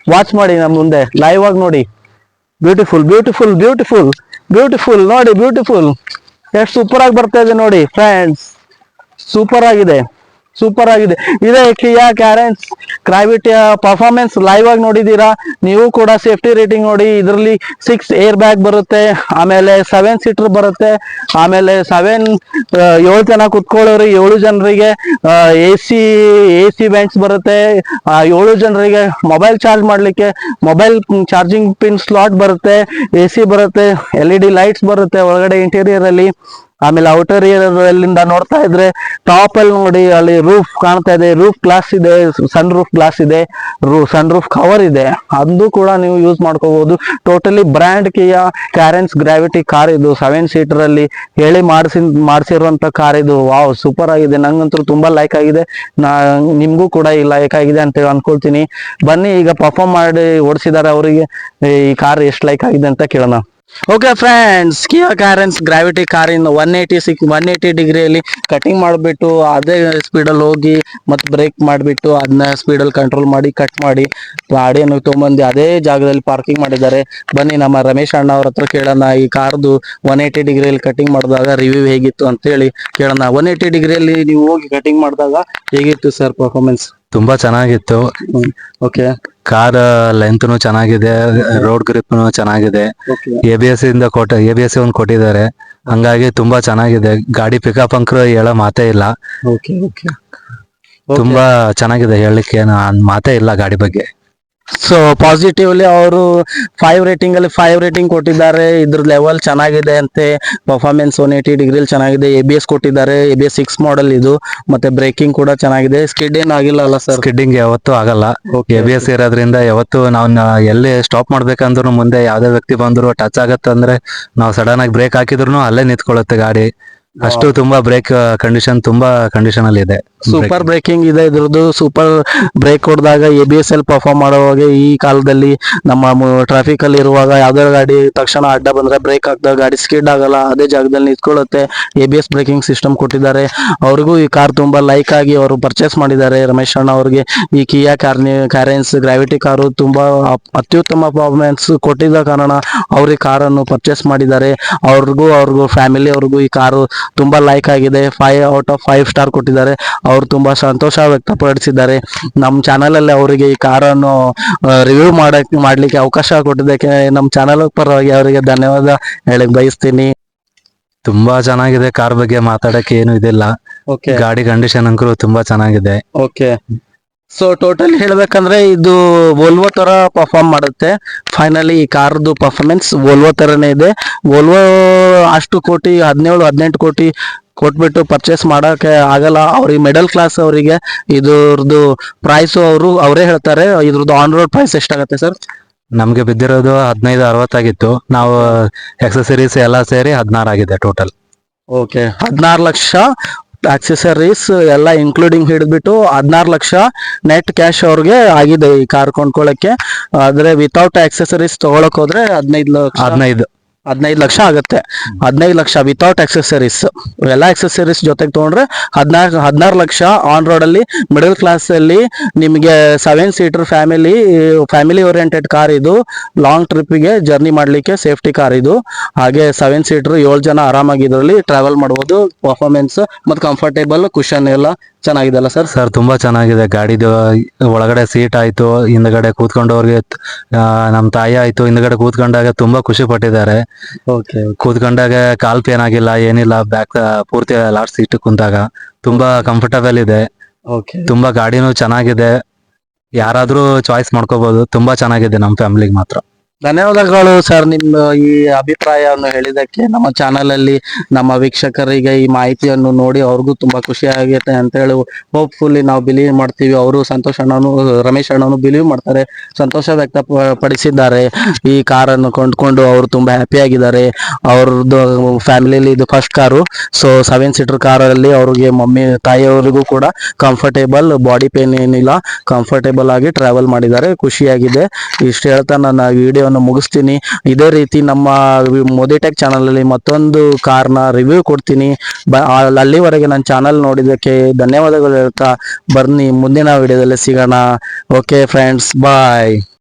ವಾಚ್ ಮಾಡಿ ನಮ್ಮ ಮುಂದೆ ಲೈವ್ ಆಗಿ ನೋಡಿ. ಬ್ಯೂಟಿಫುಲ್ ಬ್ಯೂಟಿಫುಲ್ ಬ್ಯೂಟಿಫುಲ್ ಬ್ಯೂಟಿಫುಲ್ ನೋಡಿ, ಬ್ಯೂಟಿಫುಲ್ ಎಷ್ಟು ಸೂಪರ್ ಆಗಿ ಬರ್ತಾ ಇದೆ ನೋಡಿ ಫ್ರೆಂಡ್ಸ್. ಸೂಪರ್ ಆಗಿದೆ, ಸೂಪರ್ ಆಗಿದೆ. ಇದೇ ಕಿಯಾ ಕ್ಯಾರೆನ್ಸ್ ಗ್ರಾವಿಟಿಯ ಪರ್ಫಾರ್ಮೆನ್ಸ್ ಲೈವ್ ಆಗಿ ನೋಡಿದೀರಾ ನೀವು ಕೂಡ. ಸೇಫ್ಟಿ ರೇಟಿಂಗ್ ನೋಡಿ, ಇದರಲ್ಲಿ 6 ಏರ್ ಬ್ಯಾಗ್ ಬರುತ್ತೆ, ಆಮೇಲೆ 7 ಸೀಟರ್ ಬರುತ್ತೆ, ಆಮೇಲೆ 7 ಜನ ಕುತ್ಕೊಳ್ಳೋರು 7 ಜನರಿಗೆ ಎ ಸಿ ವೆಂಟ್ಸ್ ಬರುತ್ತೆ, 7 ಜನರಿಗೆ ಮೊಬೈಲ್ ಚಾರ್ಜ್ ಮಾಡ್ಲಿಕ್ಕೆ ಮೊಬೈಲ್ ಚಾರ್ಜಿಂಗ್ ಪಿನ್ ಸ್ಲಾಟ್ ಬರುತ್ತೆ, AC ಬರುತ್ತೆ, LED ಲೈಟ್ಸ್ ಬರುತ್ತೆ ಒಳಗಡೆ ಇಂಟೀರಿಯರ್ ಅಲ್ಲಿ. ಆಮೇಲೆ ಔಟರ್ ಏರಿಯಾದಿಂದ ನೋಡ್ತಾ ಇದ್ರೆ ಟಾಪ್ ಅಲ್ಲಿ ನೋಡಿ, ಅಲ್ಲಿ ರೂಫ್ ಕಾಣ್ತಾ ಇದೆ, ರೂಫ್ ಗ್ಲಾಸ್ ಇದೆ, ಸನ್ ರೂಫ್ ಗ್ಲಾಸ್ ಇದೆ, ಸನ್ ರೂಫ್ ಕವರ್ ಇದೆ, ಅದು ಕೂಡ ನೀವು ಯೂಸ್ ಮಾಡ್ಕೋಬಹುದು. ಟೋಟಲಿ ಬ್ರ್ಯಾಂಡ್ ಕಿಯಾ ಕ್ಯಾರೆನ್ಸ್ ಗ್ರಾವಿಟಿ ಕಾರ್ ಇದು. 7 ಸೀಟರ್ ಅಲ್ಲಿ ಹೇಳಿ ಮಾಡಿಸಿರುವಂತ ಕಾರ್ ಇದು. ವಾವ್, ಸೂಪರ್ ಆಗಿದೆ. ನಂಗಂತೂ ತುಂಬಾ ಲೈಕ್ ಆಗಿದೆ. ನಿಮ್ಗೂ ಕೂಡ ಈ ಲೈಕ್ ಆಗಿದೆ ಅಂತ ಅನ್ಕೊಳ್ತೀನಿ. ಬನ್ನಿ ಈಗ ಪರ್ಫಾರ್ಮ್ ಮಾಡಿ ಓಡಿಸಿದಾರೆ, ಅವರಿಗೆ ಈ ಕಾರ್ ಎಷ್ಟು ಲೈಕ್ ಆಗಿದೆ ಅಂತ ಕೇಳೋಣ. ಓಕೆ ಫ್ರೆಂಡ್ಸ್, ಕಿಯಾ ಕ್ಯಾರೆನ್ಸ್ ಗ್ರಾವಿಟಿ ಕಾರಿನ 180 ಡಿಗ್ರಿಯಲ್ಲಿ ಕಟಿಂಗ್ ಮಾಡಿಬಿಟ್ಟು ಅದೇ ಸ್ಪೀಡಲ್ಲಿ ಹೋಗಿ ಮತ್ತೆ ಬ್ರೇಕ್ ಮಾಡಿಬಿಟ್ಟು ಅದನ್ನ ಸ್ಪೀಡಲ್ಲಿ ಕಂಟ್ರೋಲ್ ಮಾಡಿ ಕಟ್ ಮಾಡಿ ಗಾಡಿಯನ್ನು ತೊಗೊಂಬಂದು ಅದೇ ಜಾಗದಲ್ಲಿ ಪಾರ್ಕಿಂಗ್ ಮಾಡಿದ್ದಾರೆ. ಬನ್ನಿ ನಮ್ಮ ರಮೇಶ್ ಅಣ್ಣ ಅವ್ರ ಹತ್ರ ಕೇಳೋಣ, ಈ ಕಾರ್ದು 180 ಡಿಗ್ರಿಯಲ್ಲಿ ಕಟಿಂಗ್ ಮಾಡಿದಾಗ ರಿವ್ಯೂ ಹೇಗಿತ್ತು ಅಂತೇಳಿ ಕೇಳೋಣ. 180 ಡಿಗ್ರಿಯಲ್ಲಿ ನೀವು ಹೋಗಿ ಕಟಿಂಗ್ ಮಾಡಿದಾಗ ಹೇಗಿತ್ತು ಸರ್ ಪರ್ಫಾರ್ಮೆನ್ಸ್? ತುಂಬಾ ಚೆನ್ನಾಗಿತ್ತು. ಓಕೆ, ಕಾರ್ ಲೆಂತ್ನು ಚೆನ್ನಾಗಿದೆ, ರೋಡ್ ಗ್ರಿಪ್ನು ಚೆನ್ನಾಗಿದೆ, ABS ಒಂದು ಕೊಟ್ಟಿದ್ದಾರೆ, ಹಂಗಾಗಿ ತುಂಬಾ ಚೆನ್ನಾಗಿದೆ. ಗಾಡಿ ಪಿಕಪ್ ಅಂಕರು ಹೇಳೋ ಮಾತೇ ಇಲ್ಲ. ತುಂಬಾ ಚೆನ್ನಾಗಿದೆ, ಹೇಳಲಿಕ್ಕೆ ಮಾತೇ ಇಲ್ಲ ಗಾಡಿ ಬಗ್ಗೆ. ಸೊ ಪಾಸಿಟಿವ್ಲಿ ಅವರು 5 ರೇಟಿಂಗ್ ಅಲ್ಲಿ 5 ರೇಟಿಂಗ್ ಕೊಟ್ಟಿದ್ದಾರೆ. ಇದ್ರ ಲೆವೆಲ್ ಚೆನ್ನಾಗಿದೆ ಅಂತೆ, ಪರ್ಫಾರ್ಮೆನ್ಸ್ 180 ಡಿಗ್ರಿಲಿ ಚೆನ್ನಾಗಿದೆ. ABS ಕೊಟ್ಟಿದ್ದಾರೆ, ABS 6 ಮಾಡೆಲ್ ಇದು. ಮತ್ತೆ ಬ್ರೇಕಿಂಗ್ ಕೂಡ ಚೆನ್ನಾಗಿದೆ. ಸ್ಕಿಡ್ ಏನ್ ಆಗಿಲ್ಲ ಅಲ್ಲ ಸರ್? ಸ್ಕಿಡ್ಡಿಂಗ್ ಯಾವತ್ತೂ ಆಗಲ್ಲ. ABS ಇರೋದ್ರಿಂದ ಯಾವತ್ತು ನಾವು ಎಲ್ಲಿ ಸ್ಟಾಪ್ ಮಾಡ್ಬೇಕಂದ್ರೂ ಮುಂದೆ ಯಾವ್ದೇ ವ್ಯಕ್ತಿ ಬಂದ್ರು ಟಚ್ ಆಗತ್ತಂದ್ರೆ ನಾವು ಸಡನ್ ಆಗಿ ಬ್ರೇಕ್ ಹಾಕಿದ್ರು ಅಲ್ಲೇ ನಿಂತ್ಕೊಳ್ಳುತ್ತೆ ಗಾಡಿ. ಅಷ್ಟು ತುಂಬಾ ಬ್ರೇಕ್ ತುಂಬಾ ಕಂಡೀಷನ್ ಅಲ್ಲಿ ಇದೆ. ಸೂಪರ್ ಬ್ರೇಕಿಂಗ್ ಇದೆ ಇದ್ರದ್ದು. ಸೂಪರ್ ಬ್ರೇಕ್ ಹೊಡೆದಾಗ ABS ಅಲ್ಲಿ ಪರ್ಫಾರ್ಮ್ ಮಾಡುವಾಗ ಈ ಕಾಲದಲ್ಲಿ ನಮ್ಮ ಟ್ರಾಫಿಕ್ ಅಲ್ಲಿ ಇರುವಾಗ ಯಾವ್ದಾರ ಗಾಡಿ ತಕ್ಷಣ ಅಡ್ಡ ಬಂದ್ರೆ ಬ್ರೇಕ್ ಹಾಕಿದಾಗ ಗಾಡಿ ಸ್ಕಿಡ್ ಆಗಲ್ಲ, ಅದೇ ಜಾಗದಲ್ಲಿ ನಿಂತ್ಕೊಳ್ಳುತ್ತೆ. ABS ಬ್ರೇಕಿಂಗ್ ಸಿಸ್ಟಮ್ ಕೊಟ್ಟಿದ್ದಾರೆ. ಅವ್ರಿಗೂ ಈ ಕಾರ್ ತುಂಬಾ ಲೈಕ್ ಆಗಿ ಅವರು ಪರ್ಚೇಸ್ ಮಾಡಿದ್ದಾರೆ. ರಮೇಶ್ ಅಣ್ಣ ಅವ್ರಿಗೆ ಈ ಕಿಯಾ ಕ್ಯಾರೆನ್ಸ್ ಗ್ರಾವಿಟಿ ಕಾರು ತುಂಬಾ ಅತ್ಯುತ್ತಮ ಪರ್ಫಾರ್ಮೆನ್ಸ್ ಕೊಟ್ಟಿದ್ದ ಕಾರಣ ಅವ್ರ ಈ ಕಾರನ್ನು ಪರ್ಚೇಸ್ ಮಾಡಿದ್ದಾರೆ. ಅವ್ರಿಗೂ ಫ್ಯಾಮಿಲಿ ಅವ್ರಿಗೂ ಈ ಕಾರು ತುಂಬಾ ಲೈಕ್ ಆಗಿದೆ. 5 ಔಟ್ ಆಫ್ 5 ಸ್ಟಾರ್ ಕೊಟ್ಟಿದ್ದಾರೆ. ಅವ್ರು ತುಂಬಾ ಸಂತೋಷ ವ್ಯಕ್ತಪಡಿಸಿದ್ದಾರೆ. ನಮ್ಮ ಚಾನಲ್ ಅಲ್ಲಿ ಅವರಿಗೆ ಈ ಕಾರನ್ನು ರಿವ್ಯೂ ಮಾಡ್ಲಿಕ್ಕೆ ಅವಕಾಶ ಕೊಟ್ಟಿದ್ದಕ್ಕೆ ನಮ್ಮ ಚಾನಲ್ ಪರವಾಗಿ ಅವರಿಗೆ ಧನ್ಯವಾದ ಹೇಳಕ್ ಬಯಸ್ತೀನಿ. ತುಂಬಾ ಚೆನ್ನಾಗಿದೆ. ಕಾರ್ ಬಗ್ಗೆ ಮಾತಾಡಕ್ಕೆ ಏನು ಇದಿಲ್ಲ. ಗಾಡಿ ಕಂಡೀಷನ್ ಅಂಕರು ತುಂಬಾ ಚೆನ್ನಾಗಿದೆ. ಓಕೆ, ಸೊ ಟೋಟಲ್ ಹೇಳ್ಬೇಕಂದ್ರೆ ಇದು ವೋಲ್ವೋ ತರ ಪರ್ಫಾರ್ಮ್ ಮಾಡುತ್ತೆ. ಫೈನಲಿ ಈ ಕಾರ್ದು ಪರ್ಫಾರ್ಮೆನ್ಸ್ ವೋಲ್ವೋ ತರನೇ ಇದೆ. ವೋಲ್ವೋ ಅಷ್ಟು ಕೋಟಿ 17-18 ಕೋಟಿ ಕೊಟ್ಬಿಟ್ಟು ಪರ್ಚೇಸ್ ಮಾಡಕ್ಕೆ ಆಗಲ್ಲ. ಅವ್ರಿಗೆ ಮಿಡಲ್ ಕ್ಲಾಸ್ ಅವರಿಗೆ ಇದ್ರದ್ದು ಪ್ರೈಸ್ ಅವರೇ ಹೇಳ್ತಾರೆ. ಇದ್ರದ್ದು ಆನ್ ರೋಡ್ ಪ್ರೈಸ್ ಎಷ್ಟಾಗತ್ತೆ ಸರ್? ನಮ್ಗೆ ಬಿದ್ದಿರೋದು 1560 ಆಗಿತ್ತು. ನಾವು ಎಕ್ಸೆಸರೀಸ್ ಎಲ್ಲ ಸೇರಿ 16 ಆಗಿದೆ ಟೋಟಲ್. ಓಕೆ, 16 ಲಕ್ಷ ಆಕ್ಸೆಸರೀಸ್ ಎಲ್ಲ ಇನ್ಕ್ಲೂಡಿಂಗ್ ಹಿಡಿದ್ಬಿಟ್ಟು 16 ಲಕ್ಷ ನೆಟ್ ಕ್ಯಾಶ್ ಅವ್ರಿಗೆ ಆಗಿದೆ ಈ ಕಾರ್ ಕೊಂಡ್ಕೊಳ್ಳಕ್ಕೆ. ಆದ್ರೆ ವಿತೌಟ್ ಆಕ್ಸೆಸರೀಸ್ ತಗೊಳಕ್ ಹೋದ್ರೆ 15 ಲಕ್ಷ ಆಗುತ್ತೆ. 15 ಲಕ್ಷ ವಿತೌಟ್ ಆಕ್ಸೆಸರೀಸ್. ಎಲ್ಲ ಆಕ್ಸೆಸರೀಸ್ ಜೊತೆಗೆ ತಗೊಂಡ್ರೆ 16 ಲಕ್ಷ. ಆನ್ ರೋಡ್ ಅಲ್ಲಿ ಮಿಡಲ್ ಕ್ಲಾಸ್ ಅಲ್ಲಿ ನಿಮಗೆ 7 ಸೀಟರ್ ಫ್ಯಾಮಿಲಿ ಓರಿಯೆಂಟೆಡ್ ಕಾರ್ ಇದು. ಲಾಂಗ್ ಟ್ರಿಪ್ಗೆ ಜರ್ನಿ ಮಾಡ್ಲಿಕ್ಕೆ ಸೇಫ್ಟಿ ಕಾರ್ ಇದು. ಹಾಗೆ 7 ಸೀಟರ್ 7 ಜನ ಆರಾಮಾಗಿ ಇದರಲ್ಲಿ ಟ್ರಾವೆಲ್ ಮಾಡ್ಬೋದು. ಪರ್ಫಾರ್ಮೆನ್ಸ್ ಮತ್ತು ಕಂಫರ್ಟೇಬಲ್ ಕುಷನ್ ಎಲ್ಲ ಚೆನ್ನಾಗಿದೆ ಅಲ್ಲ ಸರ್? ಸರ್ ತುಂಬಾ ಚೆನ್ನಾಗಿದೆ ಗಾಡಿದು. ಒಳಗಡೆ ಸೀಟ್ ಆಯ್ತು, ಹಿಂದ್ಗಡೆ ಕೂತ್ಕೊಂಡವ್ರಿಗೆ ನಮ್ ತಾಯಿ ಆಯ್ತು, ಹಿಂದ್ಗಡೆ ಕೂತ್ಕೊಂಡಾಗ ತುಂಬಾ ಖುಷಿ ಪಟ್ಟಿದ್ದಾರೆ. ಓಕೆ ಕೂತ್ಕೊಂಡಾಗ ಕಾಲ್ ಪೇನ್ ಆಗಿಲ್ಲ, ಏನಿಲ್ಲ. ಬ್ಯಾಕ್ ಪೂರ್ತಿ ಲಾಸ್ಟ್ ಸೀಟ್ ಕುಂತಾಗ ತುಂಬಾ ಕಂಫರ್ಟಬಲ್ ಇದೆ. ಓಕೆ ತುಂಬಾ ಗಾಡಿನೂ ಚೆನ್ನಾಗಿದೆ. ಯಾರಾದ್ರೂ ಚಾಯ್ಸ್ ಮಾಡ್ಕೋಬಹುದು. ತುಂಬಾ ಚೆನ್ನಾಗಿದೆ ನಮ್ ಫ್ಯಾಮಿಲಿಗೆ ಮಾತ್ರ. ಧನ್ಯವಾದಗಳು ಸರ್, ನಿಮ್ಮ ಈ ಅಭಿಪ್ರಾಯವನ್ನು ಹೇಳಿದಕ್ಕೆ. ನಮ್ಮ ಚಾನಲ್ ಅಲ್ಲಿ ನಮ್ಮ ವೀಕ್ಷಕರಿಗೆ ಈ ಮಾಹಿತಿಯನ್ನು ನೋಡಿ ಅವ್ರಿಗೂ ತುಂಬಾ ಖುಷಿ ಆಗೈತೆ ಅಂತ ಹೇಳಿ ಹೋಪ್ಫುಲ್ಲಿ ನಾವು ಬಿಲೀವ್ ಮಾಡ್ತೀವಿ. ಅವರು ಸಂತೋಷ್ ಅಣ್ಣನು, ರಮೇಶ್ ಅಣ್ಣನು ಬಿಲೀವ್ ಮಾಡ್ತಾರೆ, ಸಂತೋಷ ವ್ಯಕ್ತಪಡಿಸಿದ್ದಾರೆ. ಈ ಕಾರನ್ನು ಕೊಂಡ್ಕೊಂಡು ಅವರು ತುಂಬಾ ಹ್ಯಾಪಿ ಆಗಿದ್ದಾರೆ. ಅವ್ರದ್ದು ಫ್ಯಾಮಿಲಿಯಲ್ಲಿ ಇದು ಫಸ್ಟ್ ಕಾರು. ಸೊ 7 ಸೀಟರ್ ಕಾರಲ್ಲಿ ಅವ್ರಿಗೆ ಮಮ್ಮಿ ತಾಯಿಯವರಿಗೂ ಕೂಡ ಕಂಫರ್ಟೇಬಲ್, ಬಾಡಿ ಪೇನ್ ಏನಿಲ್ಲ, ಕಂಫರ್ಟೇಬಲ್ ಆಗಿ ಟ್ರಾವೆಲ್ ಮಾಡಿದ್ದಾರೆ. ಖುಷಿಯಾಗಿದೆ. ಇಷ್ಟು ಹೇಳ್ತಾ ನನ್ನ ವಿಡಿಯೋ ಮುಗಿಸ್ತೀನಿ. ಇದೇ ರೀತಿ ನಮ್ಮ ಮೋದಿ ಟೆಕ್ ಚಾನಲ್ ಅಲ್ಲಿ ಮತ್ತೊಂದು ಕಾರ್ನ ರಿವ್ಯೂ ಕೊಡ್ತೀನಿ. ಅಲ್ಲಿವರೆಗೆ ನನ್ನ ಚಾನಲ್ ನೋಡಿದ್ದಕ್ಕೆ ಧನ್ಯವಾದಗಳು ಹೇಳ್ತಾ ಬನ್ನಿ ಮುಂದಿನ ವಿಡಿಯೋದಲ್ಲಿ ಸಿಗೋಣ. ಓಕೆ ಫ್ರೆಂಡ್ಸ್, ಬಾಯ್.